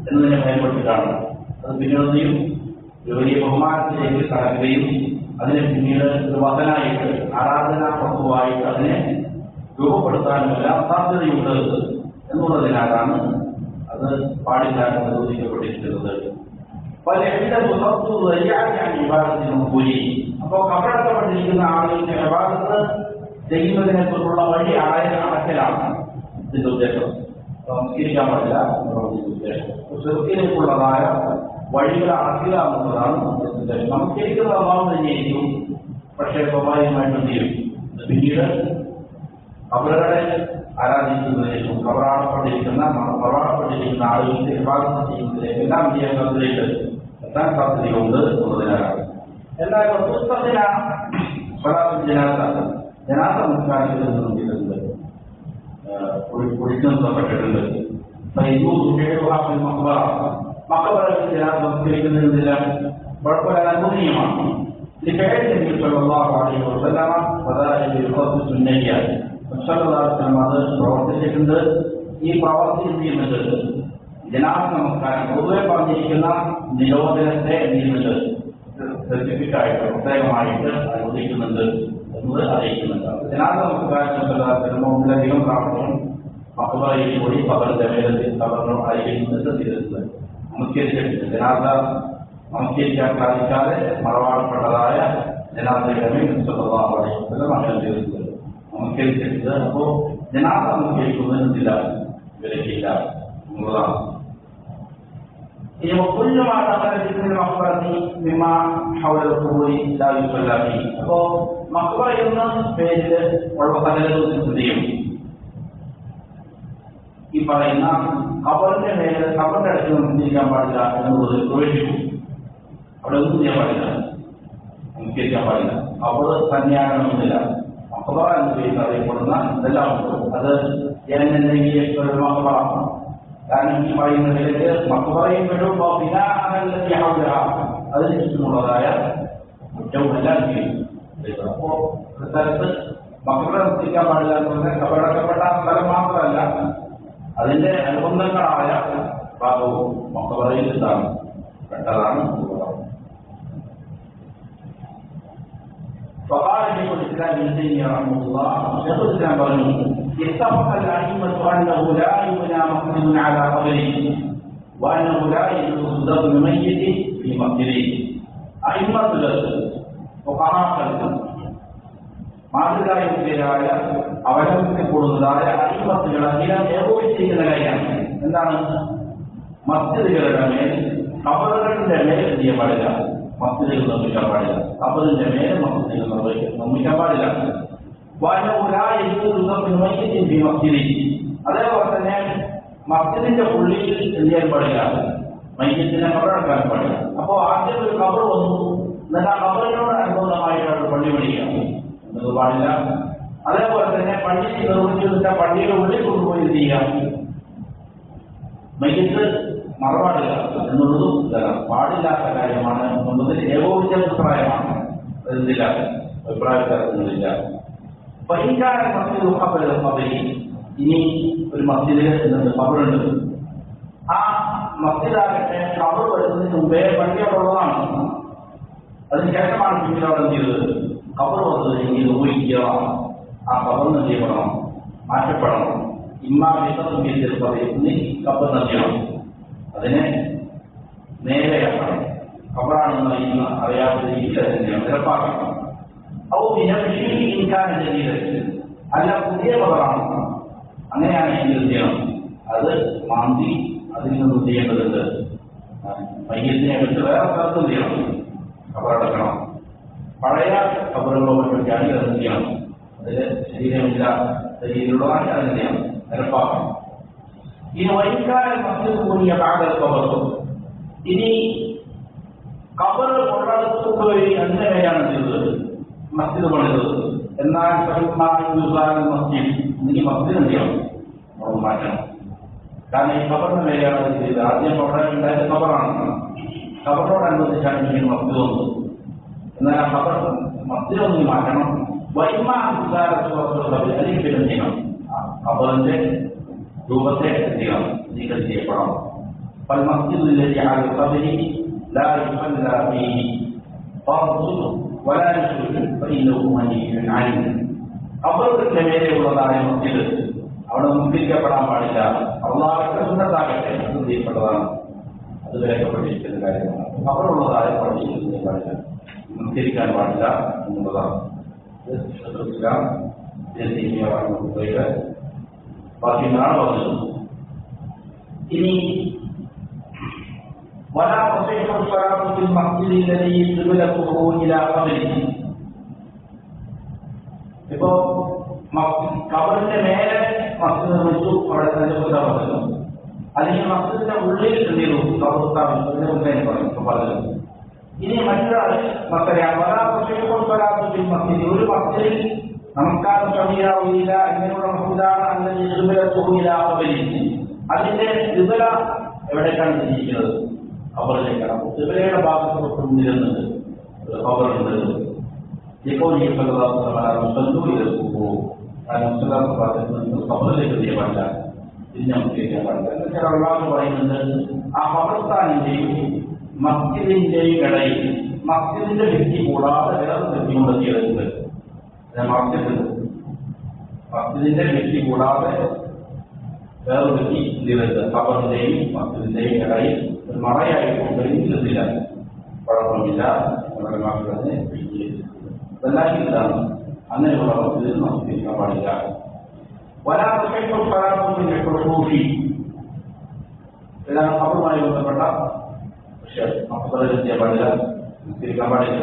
എന്നതിനെ ഭയപ്പെട്ടിട്ടാണ്. അത് പിന്നീട് ഒരു വലിയ ബഹുമാനത്തിലേക്ക് കടക്കുകയും അതിനെ പിന്നീട് ഒരു വചനായിട്ട് ആരാധനാ വസ്തുവായിട്ട് അതിനെ രൂപപ്പെടുത്താനുമെല്ലാം സാധ്യതയുണ്ട് എന്നുള്ളതിനാലാണ് അത് പാടില്ല എന്ന് ചോദിക്കപ്പെട്ടിരിക്കുന്നത്. കൂലി. അപ്പോൾ കബറടക്കപ്പെട്ടിരിക്കുന്ന ആളുകളുടെ ഇബാദത്ത് ചെയ്യുന്നതിനെ കുറിച്ചുള്ള വഴി അടയ്ക്കലാണ് ഇതിന്റെ ഉദ്ദേശം. നമസ്കരിക്കാൻ പാടില്ല എന്നുള്ളതിന്റെ ഉദ്ദേശം. ചെറുക്കിലേക്കുള്ളതായ വഴികൾ അടയ്ക്കുക എന്നുള്ളതാണ് ഉദ്ദേശം. നമസ്കരിക്കുന്ന അഭാവം തന്നെയായിരിക്കും, പക്ഷേ സ്വാഭാവികമായിട്ടും ചെയ്യും. പിന്നീട് കബറുകളെ ആരാധിക്കുന്നതിലേക്കും കബറാടപ്പെട്ടിരിക്കുന്ന ആളുകളുടെ ഇബാദത്ത് ചെയ്യുന്നതിലേക്ക് എല്ലാം ചെയ്യാൻ എത്താൻ സാധ്യതയുണ്ട് എന്നുള്ളതിനാലാണ്. എന്നാൽ ജനാസ നമസ്കാരത്തിൽ നിന്നും ചെയ്തിട്ടുണ്ട്, കുടിക്കുന്നപ്പെട്ടിട്ടുണ്ട്. മക്കബറയിൽ ജനാസ നമസ്കരിക്കുന്നതില്ല കുഴപ്പമില്ല, അനുകൂലീയമാണ്. അത് പ്രവർത്തിച്ചിട്ടുണ്ട്. ഈ പ്രവർത്തി ചെയ്യുന്നുണ്ട് ജനാസ നമസ്കാരം പൊതുവെ പറഞ്ഞിരിക്കുന്ന നിരോധനത്തെ ചെയ്യുന്നുണ്ട്, സ്പെസിഫിക്കായിട്ട് പ്രത്യേകമായിട്ട് അനുവദിക്കുന്നുണ്ട് എന്നത് അറിയിക്കുന്നുണ്ട്. ജനാസ നമസ്കാരം ഒന്നിലധികം പ്രാവശ്യം മക്കബറയിൽ കൂടി കബറിന്റെ മേലത്തിൽ കബറിനോ അറിയിക്കുന്നത് ചെയ്തിട്ടുണ്ട്, നമസ്കരിച്ചിട്ടുണ്ട്. ജനാസ നമസ്കരിക്കാൻ സാധിക്കാതെ മറവാടപ്പെട്ടതായ ജനാസയുടെ മേൽ അങ്ങനെ ചെയ്തിട്ടുണ്ട്, നമസ്കരിച്ചിട്ടുണ്ട്. അപ്പോൾ ജനാസ നമസ്കരിക്കുന്നതിനില്ല, വിലക്കില്ല എന്നുള്ളതാണ്. وكل ما دخل في المقبرة مما حول القبور لا يصلى فيه. അപ്പോൾ മഖ്ബറ എന്ന പേരിൽ ഉള്ള സകലതും ചെയ്യും. ഈ പറയുന്ന കബറിന്റെ മേലെ കബറിന്റെ അടുത്ത് നമസ്കരിക്കാൻ പാടില്ല എന്നുള്ളത് പ്രവേശിക്കും. അവിടെ ഒന്നും ചെയ്യാൻ പാടില്ല, നമസ്കരിക്കാൻ പാടില്ല. കബർ തന്നെയാകണമെന്നില്ല. മഖ്ബറ എന്ന് പേരിൽ അറിയപ്പെടുന്ന ഇതെല്ലാം ഉണ്ട്. അത് ജനങ്ങളുടെ മഖ്ബറ. കാരണം ഈ പറയുന്നതിലേക്ക് മഖ്ബറയും വരുമ്പോൾ അതിന് ചുറ്റുമുള്ളതായ കുറ്റവും എല്ലാം ചെയ്യും. അപ്പോ ഒരു സ്ഥലത്ത് മഖ്ബറ നമസ്കരിക്കാൻ പാടില്ല എന്ന് പറഞ്ഞാൽ കബറടക്കപ്പെട്ട സ്ഥലം മാത്രമല്ല, അതിന്റെ അനുബന്ധങ്ങളായ ഭാഗവും മഖ്ബറയിൽ ഇതാണ് പെട്ടതാണ്. فقال شيخ الاسلام ابن تيميه رحمه الله شيخ الاسلام പറഞ്ഞു اتفق الائمه انه لا يبنى مسجد على قبره وانه لا يجوز دفن ميت في مسجده. അയിമ്മത്തുകൾ ഫുഖഹാക്കൾ മാതൃകായോഗ്യരായ അവലംബിക്കപ്പെടുന്നതായ അയിമ്മത്തുകൾ എല്ലാം ഏകോപിച്ചിരിക്കുന്ന കാര്യമാണ്. എന്താണ്? മസ്ജിദുകളുടെ മേൽ കബറുകളുടെ മേൽ ചെയ്യാൻ പാടില്ല, മസ്ജിദുകൾ നിർമ്മിക്കാൻ പാടില്ല. കബറിന്റെ മേലെ മസ്ജിദുകൾ നിർമ്മിക്കാൻ പാടില്ല. അതേപോലെ തന്നെ മസ്ജിദിന്റെ ഉള്ളിൽ ചെയ്യാൻ പാടില്ല, മയ്യത്തിനെ കബറടക്കാൻ പാടില്ല. അപ്പോൾ ആദ്യം ഒരു കബർ വന്നു, എന്നാൽ ആ കബറിനോട് അനുബന്ധമായിട്ടാണ് പള്ളി പണിയുക എന്നത് പാടില്ല. അതേപോലെ തന്നെ പള്ളി നിർമ്മിച്ചു പള്ളിയുടെ ഉള്ളിൽ കൊണ്ടുപോയി ചെയ്യാം, മയ്യത്ത് മറപാടില്ല എന്നുള്ളതും പാടില്ലാത്ത കാര്യമാണ് എന്നുള്ളതിൽ ഏകോപിച്ച അഭിപ്രായമാണ്. അതില്ല അഭിപ്രായക്കാരൊന്നുമില്ല. പരിഹാര മസ്ജിദ് കബറി, ഇനി ഒരു മസ്ജിദിൽ കബറുണ്ട്. ആ മസ്ജിദാകട്ടെ കബർ വരുന്നതിന് മുമ്പേ പള്ളിയോടുള്ളതാണ്. അതിനുശേഷമാണ് പിന്നീട് അവിടെ ചെയ്തത്. കബർ വന്നത് ഇനി ഉപയോഗിക്കുക, ആ കബറിന് ചെയ്യപ്പെടണം, മാറ്റപ്പെടണം. ഇമ്മാവിന്റെ പറയുന്ന കബർ നദിയാണ്, അതിനെ നേരെയാക്കണം. കബറാണെന്ന് അറിയാത്ത രീതിയിൽ അതിനെ നിരപ്പാക്കണം. അല്ല പുതിയ കബറാണ്, അങ്ങനെയാണ് എങ്കിൽ ചെയ്യണം. അത് മാന്തി അതിൽ നിന്ന് ചെയ്യേണ്ടതുണ്ട്. മയ്യത്തിനെ വെച്ച് വേറെ സ്ഥലത്തും ചെയ്യണം, കബറടക്കണം. പഴയ കബറുകളോ മറ്റൊക്കെയാണെങ്കിൽ അത് ചെയ്യണം. അതിൽ ശരീരമില്ല രീതിയിലുള്ളതാണ് അതിനെയാണ് നിരപ്പാക്കണം. ഇനി വൈകാല മസ്ജിദ് കൂടിയ ഭാഗം കബറും ഇനി കബർ കൊള്ളടത്തുകൊണ്ടുപോയി അതിന്റെ മേലാണ് ചെയ്തത് മസ്ജിദ് പണിതത്. എന്നാൽ മസ്ജിദ് ഇനി മസ്ജിദ് എന്ത് ചെയ്യണം? നമ്മൾ മാറ്റണം. കാരണം ഈ കബറിന്റെ മേലെയാണ് അത് ചെയ്തത്. ആദ്യം അവിടെ ഉണ്ടായത് കബറാണ്. കബറിനോടനുബന്ധിച്ചാണ് ഇങ്ങനെ മസ്ജിദ് വന്നത്. എന്നാൽ ആ കബർ മസ്ജിദ് ഒന്ന് മാറ്റണം. അല്ലെങ്കിൽ പിന്നെ ചെയ്യണം കബറിന്റെ രൂപത്തെ ചെയ്യണം, നീക്കം ചെയ്യപ്പെടണം. പല മസ്ജിദിലേക്ക് لا يصلى فيه فرض ولا يشرك فإنه منهي عنه. കബറിന്റെ മേലെയുള്ളതായ മസ്ജിദ് അവിടെ മുസ്ലിക്കപ്പെടാൻ പാടില്ല. അള്ളാഹുവിന്റെ സുന്നത്താകട്ടെ അത് ചെയ്യപ്പെട്ടതാണ്, അത് വിലക്കപ്പെട്ടിരിക്കുന്ന കാര്യമാണ്. കബറുള്ളതായ പള്ളിയിൽ പാടില്ല, മുസ്ലിക്കാൻ പാടില്ല എന്നുള്ളതാണ്. ബാക്കി നാളെ വന്നത്. ഇനി ولا تصح الصلاة في المسجد الذي قبلته إلى قبره. ഇപ്പോ കബറിന്റെ മേലെ മസ്ജിദ് നിർമ്മിച്ചു, അവിടെ തന്നെ പറഞ്ഞു. അല്ലെങ്കിൽ മസ്ജിദിന്റെ ഉള്ളിൽ എന്തെയ്തു കബർ സ്ഥാപിച്ചു പറഞ്ഞു. ഇനി മറ്റൊരാൾ മസ്ജിദ് ഒരു മസ്ജിദിൽ നമസ്കാരം ശരിയാവില്ല ഇങ്ങനെയുള്ള മസ്ജിദാണ് അല്ലെങ്കിൽ അതിന്റെ വിപല എവിടേക്കാണ് തിരിക്കുന്നത്? കബറിലേക്കാണ്. വിപലയുടെ ഭാഗത്ത് നിരുന്നത് കബറുണ്ട്. ഇപ്പോൾ ഈ കബറിലേക്ക് ചെയ്യാൻ പാടില്ല, തിരിഞ്ഞ് നമസ്കരിക്കാൻ പാടില്ല. എന്നുവെച്ചാൽ അള്ളാഹു പറയുന്നത് ആ ഖബർസ്ഥാനിന്റെയും മസ്ജിദിന്റെയും ഇടയിൽ മസ്ജിദിന്റെ വ്യക്തി കൂടാതെ വേറെ വ്യക്തി കൊണ്ടെത്തിയിട്ടുണ്ട്. മസ്ജിദിന്റെ വ്യക്തി കൂടാതെ വേറെ വ്യക്തി ചെയ്തത് ഖബറിന്റെയും മസ്ജിദിന്റെയും ഇടയിൽ ഒരു മറയായിക്കൊണ്ട് ഇരുന്നില്ല, കുഴപ്പമില്ല. അതെല്ലാം ഇതാണ്. അങ്ങനെയുള്ള മസ്ജിദിൽ നമസ്കരിക്കാൻ പാടില്ല. ഇതാണ് ഖബറുമായി ബന്ധപ്പെട്ട വിഷയം. മക്കളെ ചെയ്യാൻ പാടില്ല, നമസ്കരിക്കാൻ പാടില്ല.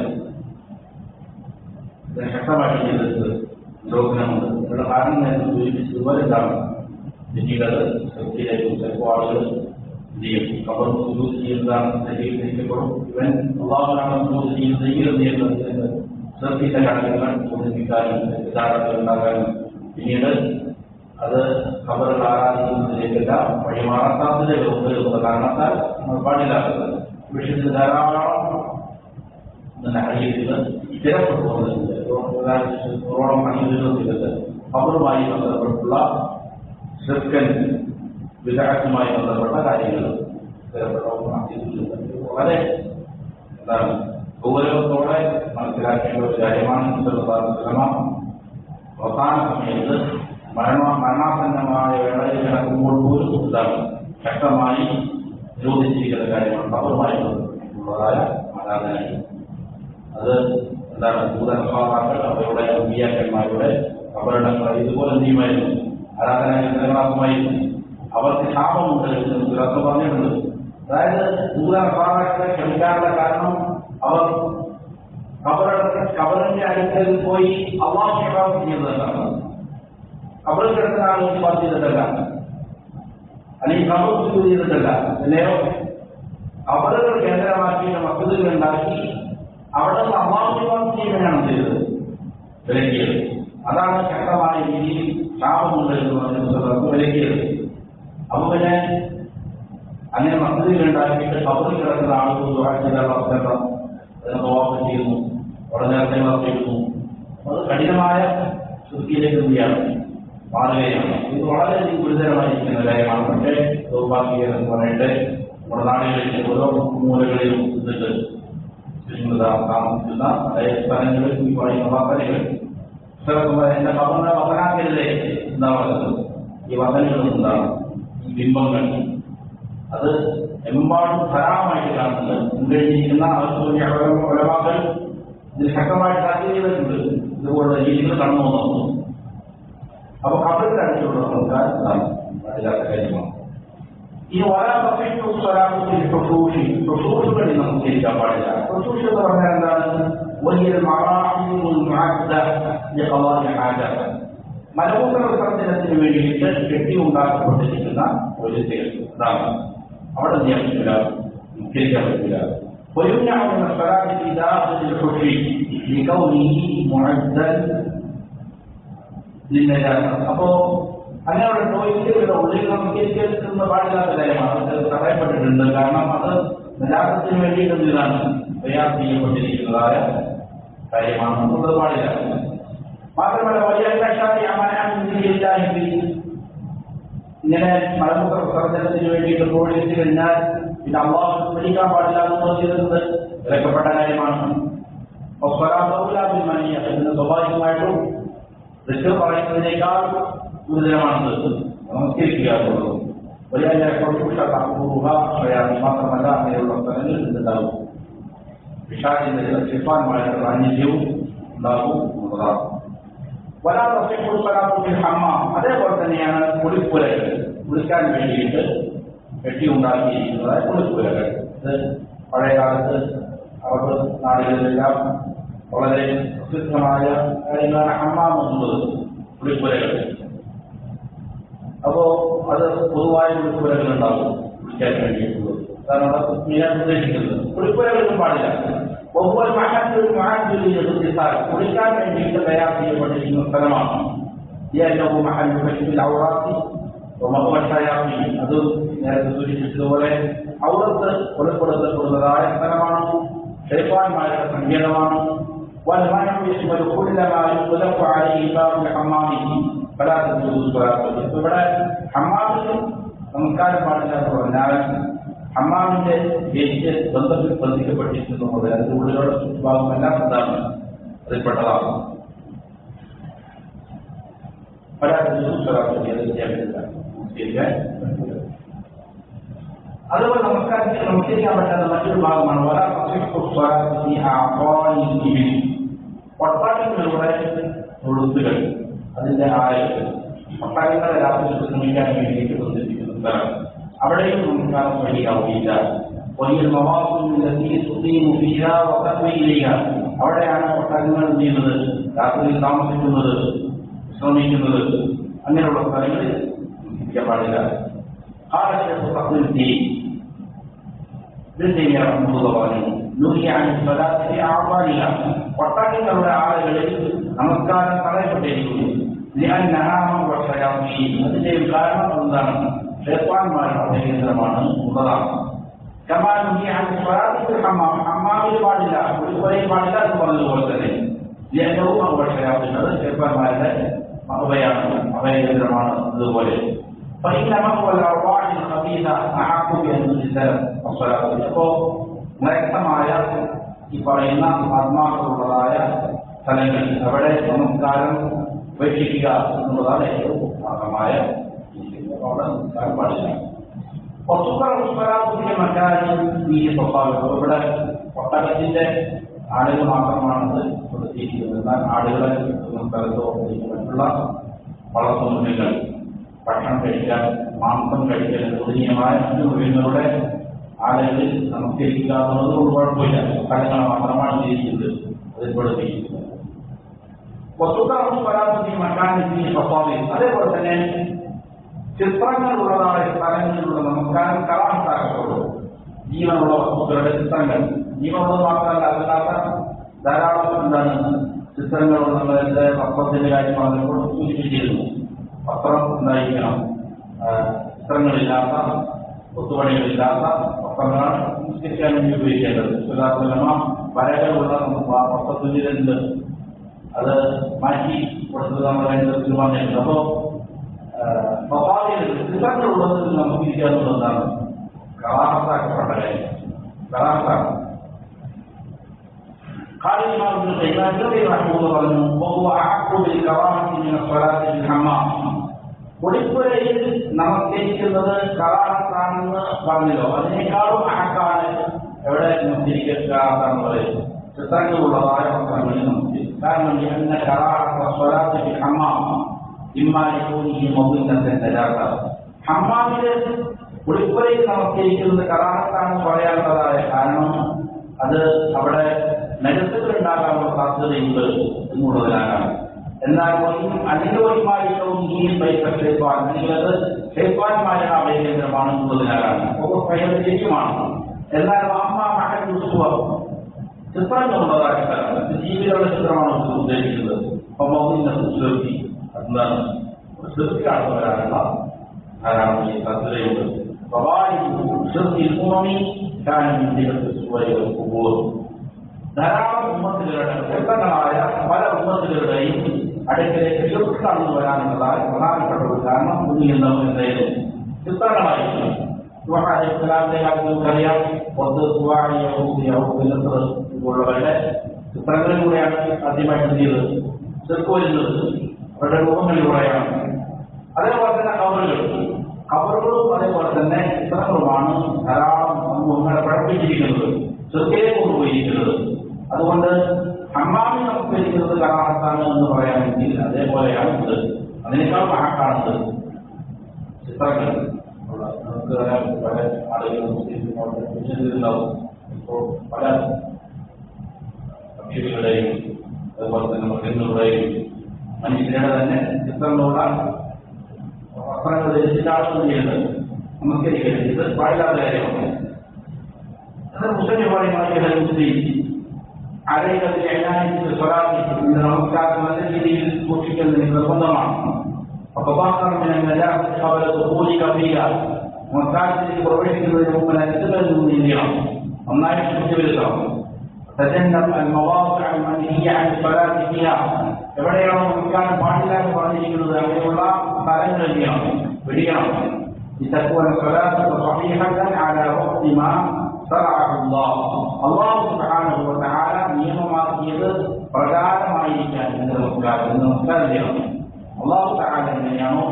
ശക്തമായിട്ട് ചെയ്തത് നിരോധനമുണ്ട്. ഇതിനുള്ള കാരണം ഞാൻ സൂചിപ്പിച്ചതുപോലെ എന്താണ്? ജനികൾ ശക്തിയിലേക്കും ചിലപ്പോൾ ആളുകൾ ചെയ്യും. ഖബർ സുജൂദ് ചെയ്യുന്നതാണ് ശരീരത്തിരിക്കപ്പെടും. ഇവൻ അള്ളാഹുവിനാണ് സുജൂദ് ചെയ്യുന്നത് ശ്രദ്ധിച്ച കാര്യങ്ങൾ സൂചിപ്പിക്കാനും തെറ്റിദ്ധാരണകൾ ഉണ്ടാകാനും പിന്നീട് അത് ഖബറിൽ ആരാധിക്കുന്നതിലേക്കല്ല വഴിമാറാൻ സാധ്യതകളുണ്ട് എന്നുള്ള കാരണത്താൽ നമ്മൾ പാടില്ലാത്തത്. വിഷയത്തിൽ ധാരാളം ഹദീസിന് സ്ഥിരപ്പെട്ടു വന്നിട്ടുണ്ട്. ഹദീസുകൾ ഖബറുമായി ബന്ധപ്പെട്ടുള്ള ശിർക്കൻ വിദഅത്തുമായി ബന്ധപ്പെട്ട കാര്യങ്ങൾ വളരെ എന്താണ് ഗൗരവത്തോടെ മനസ്സിലാക്കേണ്ട ഒരു കാര്യമാണ്. അവസാന സമയത്ത് മരണാസന്നമായ വേളയിൽ കിടക്കുമ്പോൾ പോലും എന്താണ് ശക്തമായി നിരോധിച്ചിരിക്കുന്ന കാര്യമാണ് ഖബറുമായി ബന്ധപ്പെട്ടുള്ളതായ ആരാധന. അത് എന്താണ് ഭൂതനഭാക്കൾ അവരുടെ അമ്പിയാക്കന്മാരുടെ ഖബറിടങ്ങൾ ഇതുപോലെ ചെയ്യുമായിരുന്നു, ആരാധന കേന്ദ്രങ്ങളാക്കുമായിരുന്നു. അവർക്ക് ശാപമുണ്ട് എന്ന് പറഞ്ഞിട്ടുണ്ട്. അതായത് ഭൂതനഭാക്കളെ ക്ഷമിക്കാനുള്ള കാരണം അവർ ഖബറിന്റെ അടുക്കൽ പോയി അള്ളാഹു ശിഫാഅത്ത് ചെയ്യുന്നതാണ്. ഖബറിൽ കിടക്കുന്ന ആളുകൾ ശിഫാഅത്ത് ചെയ്തിട്ടല്ല, അല്ലെങ്കിൽ ഖബർ സുജൂദ് ചെയ്തിട്ടല്ല. പിന്നെയോ ഖബറുകൾ കേന്ദ്രമാക്കിയിട്ട് മസ്ജിദുകൾ ഉണ്ടാക്കി അവിടെ നിന്ന് അള്ളാഹു ശിഫാഅത്ത് ചെയ്യുകയാണ് ചെയ്തത്, വിലക്കിയത്. അതാണ് ശക്തമായ രീതിയിൽ ശാപമുണ്ട് എന്ന് പറഞ്ഞ വിലക്കിയത്. അപ്പൊ പിന്നെ അങ്ങനെ മസ്ജിദുകൾ ഉണ്ടാക്കിയിട്ട് ഖബറിൽ കിടക്കുന്ന ആളുകൾ ദുആ ചെയ്താൽ അതിനെ തവാഫ് ചെയ്യുന്നു, അവിടെ നേരത്തെ വർദ്ധിക്കുന്നു. അത് കഠിനമായ ശുദ്ധിയിലേക്ക് എന്തിയാണ് മാറുകയാണ്. ഇത് വളരെയധികം ഗുരുതരമായിരിക്കുന്ന കാര്യമാണ്. പക്ഷേ ദൗർഭാഗ്യം എന്ന് പറയട്ടെ നമ്മുടെ നാടുകളിൽ ഓരോ മൂലകളിലും എന്നിട്ട് താമസിക്കുന്ന അതായത് സ്ഥലങ്ങളിൽ ഈ പറയുന്ന വസനകൾ എന്റെ ഖബറിനെ വസനാക്കരുതേ എന്താ പറയുന്നത്? ഈ വസനകൾ എന്താണ്? ഈ ബിംബങ്ങൾ അത് എമ്പാടും ധാരാളമായിട്ട് കാണുന്നുണ്ട്. മുൻകഴിഞ്ഞിരിക്കുന്ന ഒലവാക്കൾ ഇതിൽ ശക്തമായിട്ട് ചർച്ച ചെയ്തിട്ടുണ്ട്. ഇതുപോലുള്ള രീതികൾ കടന്നു വന്നു. അപ്പൊ ഖബറിന്റെ അടുത്തുള്ള സംസ്കാരം അതിലാത്ത കാര്യമാണ്. ഈ പ്രസൂഷുകളിൽ നമസ്കരിക്കാൻ പാടില്ല. പ്രസൂഷ് എന്ന് പറഞ്ഞാൽ എന്താണ്? വലിയ മലമൂത്ര വിസർജനത്തിന് വേണ്ടിയിട്ട് കെട്ടി ഉണ്ടാക്കപ്പെട്ടിരിക്കുന്ന ഒരു ഇതാണ്. അവിടെ ചെയ്യാൻ പറ്റില്ല, നിസ്കരിക്കാൻ പറ്റില്ല. ويمنعون الصلاة في داخل الحجر لكونه معدا للنجاسة. അപ്പോൾ അങ്ങനെയുള്ള ടോയ്ലറ്റുകളുടെ ഉള്ളിൽ നമസ്കരിക്കുന്ന പാടില്ലാത്ത കാര്യമാണ്. അത് തടയപ്പെട്ടിട്ടുണ്ട്. കാരണം അത് നജാസത്തിന് വേണ്ടിയിട്ട് ഇതാണ് തയ്യാർ ചെയ്യപ്പെട്ടിരിക്കുന്നതായ കാര്യമാണ്. എന്നുള്ളത് പാടില്ല. മാത്രമല്ല വലിയ ഇങ്ങനെ മലമൂത്ര വിസർജനത്തിന് വേണ്ടിയിട്ട് ടോയ്ലറ്റ് കഴിഞ്ഞാൽ പിന്നെ അള്ളാഹു പഠിക്കാൻ പാടില്ല എന്ന് ചെയ്തത് വിലക്കപ്പെട്ട കാര്യമാണ്. അതിന് സ്വാഭാവികമായിട്ടും റിസ്ക് പറയുന്നതിനേക്കാൾ ഗുരുതരമാണത് നമസ്കരിക്കുക എന്നുള്ളത്. വലിയ മാത്രമല്ല അങ്ങനെയുള്ള സ്ഥലങ്ങളിൽ ഉണ്ടാകും വിഷാദിന്റെ ശിഫാന്മാരുടെ സാന്നിധ്യവും ഉണ്ടാകും എന്നതാണ്. അതേപോലെ തന്നെയാണ് കുളിപ്പുരകൾ, കുളിക്കാൻ വേണ്ടിയിട്ട് കെട്ടി ഉണ്ടാക്കിയിരിക്കുന്നതായ കുളിപ്പുരകൾ. ഇത് പഴയ കാലത്ത് അവർക്ക് നാടുകളിലെല്ലാം വളരെ പ്രസിദ്ധമായ കാര്യങ്ങളാണ് ഹമ്മാം എന്നുള്ളത്, കുളിപ്പുരകൾ. അപ്പോ അത് പൊതുവായ കുളിപ്പുരകൾ ഉണ്ടാകും കുളിക്കാൻ വേണ്ടിയിട്ടുള്ളത്. അതാണ് അവിടെ ഞാൻ ഉദ്ദേശിക്കുന്നത്. കുളിപ്പുരകളൊന്നും പാടില്ല. കുളിക്കാൻ വേണ്ടിയിട്ട് തയ്യാർ ചെയ്യപ്പെട്ടിരിക്കുന്ന സ്ഥലമാണ്. അത് നേരത്തെ സൂചിപ്പിച്ചതുപോലെ ഔറത്ത് കൊലപ്പെടുത്തപ്പെടുന്നതായ സ്ഥലമാണ്, ശൈത്താന്മാരുടെ സങ്കേതമാണ്. ഇവിടെ ഹമ്മാമിനും നമസ്കാരം പാടില്ലാത്ത പറഞ്ഞാൽ ഹമ്മാമിന്റെ ഗേറ്റ് ബന്ധിക്കപ്പെട്ടിരിക്കുന്നത് അതിന്റെ ഉള്ളിലുള്ള ചുറ്റുഭാഗമെല്ലാം എന്താണ് അതിൽപ്പെട്ടതാണ്. അതുപോലെ നമസ്കരിക്കാൻ പറ്റാത്ത മറ്റൊരു ഭാഗമാണ് ഒട്ടാകങ്ങളുടെ തൊഴുത്തുകൾ, അതിന്റെ ആയകൾ. ഒട്ടാകങ്ങളെ രാത്രി ശ്രമിക്കാൻ വേണ്ടിയിട്ട് ബന്ധിപ്പിക്കുന്ന സ്ഥലം, അവിടെയും നമസ്കാരം വഴിയാവുകയില്ല. അവിടെയാണ് ഒട്ടകങ്ങൾ ചെയ്യുന്നത്, രാത്രിയിൽ താമസിക്കുന്നത്, ശ്രമിക്കുന്നത്. അങ്ങനെയുള്ള സ്ഥലങ്ങളിൽ നമസ്കരിക്കാൻ പാടില്ല. ഒട്ടകങ്ങളുടെ ആളുകളിൽ നമസ്കാരം തടയപ്പെട്ടിരിക്കുന്നു. അതിന്റെ കാരണം എന്താണ്? ശൈത്താന്മാരുടെ കേന്ദ്രമാണ് ഉള്ളതാണ്. ഹമ്മാമിൽ പാടില്ല, കുളിപ്പുരയിൽ പാടില്ല എന്ന് പറഞ്ഞതുപോലെ തന്നെ ജനവും അവക്ഷയാവുന്നത് ശൈത്താന്മാരുടെ അഭയാണ്, അഭയകേന്ദ്രമാണ്. അതുപോലെ അപ്പോ വ്യക്തമായ ഈ പറയുന്ന ആത്മാക്കളുള്ളതായ സ്ഥലങ്ങൾ അവിടെ നമസ്കാരം ഉപേക്ഷിക്കുക എന്നുള്ളതാണ് ഏറ്റവും ഭാഗമായ അവിടെ നമസ്കാരം പാടില്ല. ഇവിടെ ഒട്ടകത്തിന്റെ ആടുകൾ മാത്രമാണത് കൊടുത്തിരിക്കുന്നത്. എന്നാൽ ആടുകളെ സ്ഥലത്തോ മറ്റുള്ള വളർത്തുമൃഗങ്ങൾ ഭക്ഷണം കഴിക്കാൻ, മാംസം കഴിക്കാൻ തുടങ്ങിയമായ മറ്റു മൃഗങ്ങളുടെ ആടുകളിൽ നമസ്കരിക്കുക എന്നുള്ളത് കുഴപ്പമില്ല. ഒട്ടകങ്ങളെ മാത്രമാണ് ചെയ്തിരിക്കുന്നത്, അതിൽ പെടുത്തിയിരിക്കുന്നത്. അതേപോലെ തന്നെ ചിത്രങ്ങളുള്ളതായ സ്ഥലങ്ങളിലുള്ള നമസ്കാരം കറാഹത്താക്കപ്പെടും. ജീവനുള്ള വസ്തുക്കളുടെ ചിത്രങ്ങൾ, ജീവനുള്ളത് മാത്രമല്ല അല്ലാത്ത ധാരാളം എന്താണ് ചിത്രങ്ങളുള്ള നമ്മളെ പത്രത്തിന്റെ കാര്യം പറഞ്ഞപ്പോൾ സൂചിപ്പിച്ചിരുന്നു. പത്രം ഉണ്ടായിരിക്കണം, ചിത്രങ്ങളില്ലാത്ത, കൊത്തുപണികളില്ലാത്ത പത്രങ്ങളാണ് നിസ്കരിക്കാൻ വേണ്ടി ഉപയോഗിക്കേണ്ടത്. വരകളുള്ള പത്രത്തുല്യതയുണ്ട്, അത് മാറ്റി കൊടുത്തത് നമ്മൾ അതിന്റെ പറഞ്ഞിട്ടുണ്ട്. അപ്പോ ചിത്രങ്ങളുള്ളതിൽ നമുക്ക് ഇരിക്കാന്നുള്ളതാണ് കറാഹത്താക്കപ്പെട്ട കാര്യം. കറാഹത്താണ്. കുളിപ്പുരയിൽ നമസ്കരിക്കുന്നത് കറാഹത്താണെന്ന് പറഞ്ഞല്ലോ, അതിനേക്കാളും അഹക്കാണ് എവിടെ നമസ്കരിക്കാത്താണെന്ന് പറയുന്നത് ചിത്രങ്ങളുള്ളതായ വസ്ത്രങ്ങളിൽ നമസ്കരിക്കും. കാരണം എന്ന കറാഹത്ത് ഹമ്മാമില് കുളിപ്പുരയിൽ നമസ്കരിക്കുന്നത് കറാഹത്താണെന്ന് പറയാനുള്ളതായ കാരണം അത് അവിടെ നജസ്സുകൾ ഉണ്ടാകാനുള്ള സാധ്യതയുണ്ട് എന്നുള്ളതിനാണ്. എന്നാൽ അനുയോജ്യമായിട്ടും ഈ പൈസ ക്ഷേത്വാൻ നിങ്ങളത് ക്ഷേത്വാന്മാരുടെ അഭയകേന്ദ്രമാണ് എന്നുള്ളതിനാലാണ് സ്വയം ശരിയുമാണ്. എന്നാൽ അമ്മ മകൻ ചിത്രങ്ങളുള്ളതായിട്ട് ജീവിതമുള്ള ചിത്രമാണ് ഉദ്ദേശിക്കുന്നത്. അപ്പം അതിൻ്റെ സുശ്രദ്ധി എന്താണ് സൃഷ്ടി കാണുന്നവരാണുള്ള ധാരാളം ഈ തത്വതയുണ്ട്. ധാരാളം ഉമ്മത്തുകളുടെ വ്യക്തങ്ങളായ പല ഉമ്മത്തുകളുടെയും അടുക്കലേക്ക് ഷിർക്ക് കടന്നു വരാനുള്ളതായ പ്രധാനപ്പെട്ട ഒരു കാരണം എന്തായാലും ചിത്രങ്ങളായിരുന്നു. നമുക്കറിയാം ഉള്ളവരുടെ ചിത്രങ്ങളിലൂടെയാണ് ആദ്യമായിട്ട് എന്ത് ചെയ്തത് ഷിർക്ക് വരുന്നത്. അവരുടെ രൂപങ്ങളിലൂടെയാണ്. അതേപോലെ തന്നെ ഖബറുകളും അതേപോലെ തന്നെ ചിത്രങ്ങളുമാണ് ധാരാളം സമൂഹങ്ങളെ പഠിപ്പിച്ചിരിക്കുന്നത്, ഷിർക്കിലേക്ക് കൊണ്ടുപോയിരിക്കുന്നത്. അതുകൊണ്ട് ഹമ്മാമിൽ നമസ്കരിക്കുന്നത് കറാഹത്താണ് എന്ന് പറയാമെങ്കിൽ അതേപോലെയാണ് ഇത്. അതിനേക്കാൾ മഹക്കാണത് ചിത്രങ്ങൾ. നമുക്ക് പല ആളുകളും ഉണ്ടാവും. ഇപ്പോൾ പല പക്ഷികളുടെയും അതുപോലെ തന്നെ മൃഗങ്ങളുടെയും മനുഷ്യരുടെ തന്നെ ചിത്രങ്ങളുള്ള വസ്ത്രങ്ങൾ ധരിച്ചിട്ടാണ് ചെയ്യുന്നത്. നമസ്കരിക്കുന്നത് ഇത് പാടില്ലാത്ത കാര്യമാണ്. അത് മുസ്ലിം പറയുന്ന അരയിലെ നമസ്കാരം നല്ല രീതിയിൽ സൂക്ഷിക്കുന്നത് നിർബന്ധമാണ്. നമസ്കാരത്തിലേക്ക് പ്രവേശിക്കുന്നതിന് മുമ്പ് നരകത്തിൽ നിന്ന് നീങ്ങണം, നന്നായി ശുദ്ധി വരുത്തണം. എവിടെയാണോ നമസ്കാരം പാടില്ല എന്ന് പറഞ്ഞിരിക്കുന്നത് അങ്ങനെയുള്ള സ്ഥലങ്ങൾ ചെയ്യണം, പിടിക്കണം. അല്ലാഹു സുബ്ഹാനഹു വ തആല നിയമമാക്കിയത് പ്രകാരമായിരിക്കാൻ നമസ്കാരം ചെയ്യണം. അല്ലാഹു തആല എങ്ങനെയാണോ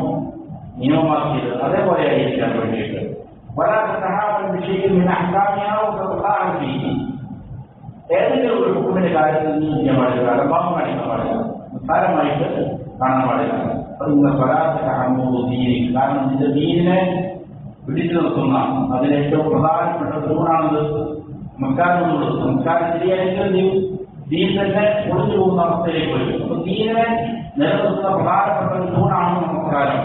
നിയമമാക്കിയത് അതേപോലെ ആയിരിക്കാൻ വേണ്ടിയിട്ട് ഏതെങ്കിലും ഒരു ഹുക്മിന്റെ കാര്യത്തിൽ നിന്ന് ചെയ്യാൻ പാടില്ല, അലംഭാവം കാണിക്കാൻ പാടില്ല, നിസ്സാരമായിട്ട് കാണാൻ പാടില്ല. കാരണം നിന്റെ ദീനിനെ പിടിച്ചു നിർത്തുന്ന അതിന് ഏറ്റവും പ്രധാനപ്പെട്ട തൂണാണത് നമസ്കാരം എന്നുള്ളത്. നമസ്കാരം ശരിയായെങ്കിൽ ദീൻ തന്നെ ഒളിച്ചു പോകുന്ന അവസ്ഥയിലേക്ക് വരും. അപ്പൊ ദീനിനെ നിലനിർത്തുന്ന പ്രധാനപ്പെട്ട ഒരു തൂണാണ് നമസ്കാരം.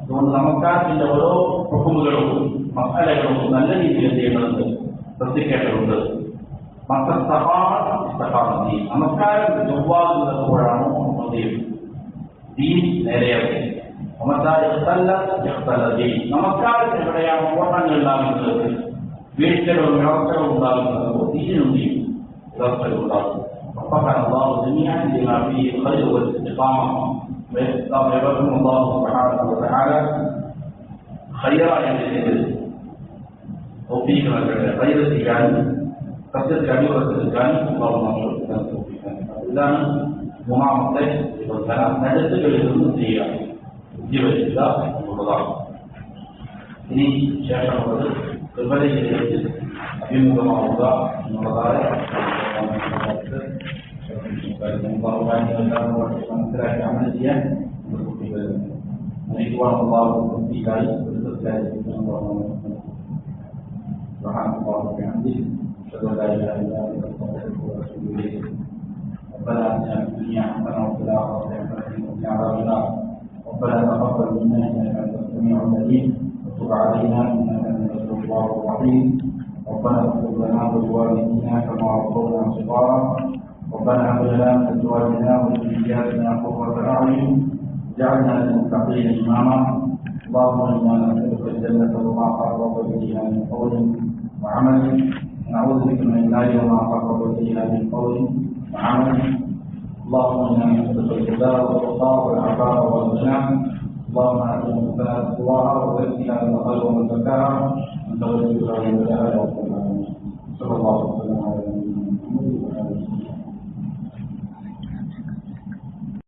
അതുകൊണ്ട് നമസ്കാരത്തിന്റെ ഓരോ ഹുക്മുകളും മസാലകളും നല്ല രീതിയിൽ ചെയ്യേണ്ടതുണ്ട്, ശ്രദ്ധിക്കേണ്ടതുണ്ട്. നമസ്കാരം ചൊവ്വാകുന്നപ്പോഴാണോ ദീൻ നേരെയാവും. നമസ്കാരത്തിന് എവിടെയാണ് ഓട്ടങ്ങൾ ഉണ്ടാകുന്നത്, വീഴ്ചകളും വ്യവസ്ഥകളും ഉണ്ടാകുന്നത്, ദീനും വ്യവസ്ഥകൾ ഉണ്ടാകും. സത്യത്തിൽ അടിയുറച്ചെടുക്കാനും ഇതാണ് മൂന്നാമത്തെ നിബന്ധന. നടത്തുകളിൽ നിന്ന് ചെയ്യുക, ബുദ്ധിവരിക്കുക എന്നുള്ളതാണ്. ഇനി ശേഷമുള്ളത് ഖിബലയിലേക്ക് അഭിമുഖമാവുക എന്നുള്ളതായ മനസ്സിലാക്കി അമൽ ചെയ്യാൻ കുട്ടികൾ വൃത്തിയായി ربنا آتنا في الدنيا حسنة وفي الآخرة حسنة وقنا عذاب النار. ربنا تقبل منا إنك أنت السميع العليم وتب علينا إنك أنت التواب الرحيم. ربنا اغفر لنا ولوالدينا كما ربونا صغارا. ربنا هب لنا من أزواجنا وذرياتنا قرة أعين واجعلنا للمتقين إماما. اللهم إنا نسألك الجنة وما قرب إليها من قول وعمل، ونعوذ بك من النار وما قرب إليها من قول وعمل. اللهم انا نسالك الهدى والرضا والعفاف والغنى. اللهم ات نفوسنا تقواها وزكها انت خير من زكاها انت وليها ومولاها. صلى الله وسلم على نبينا محمد وعلى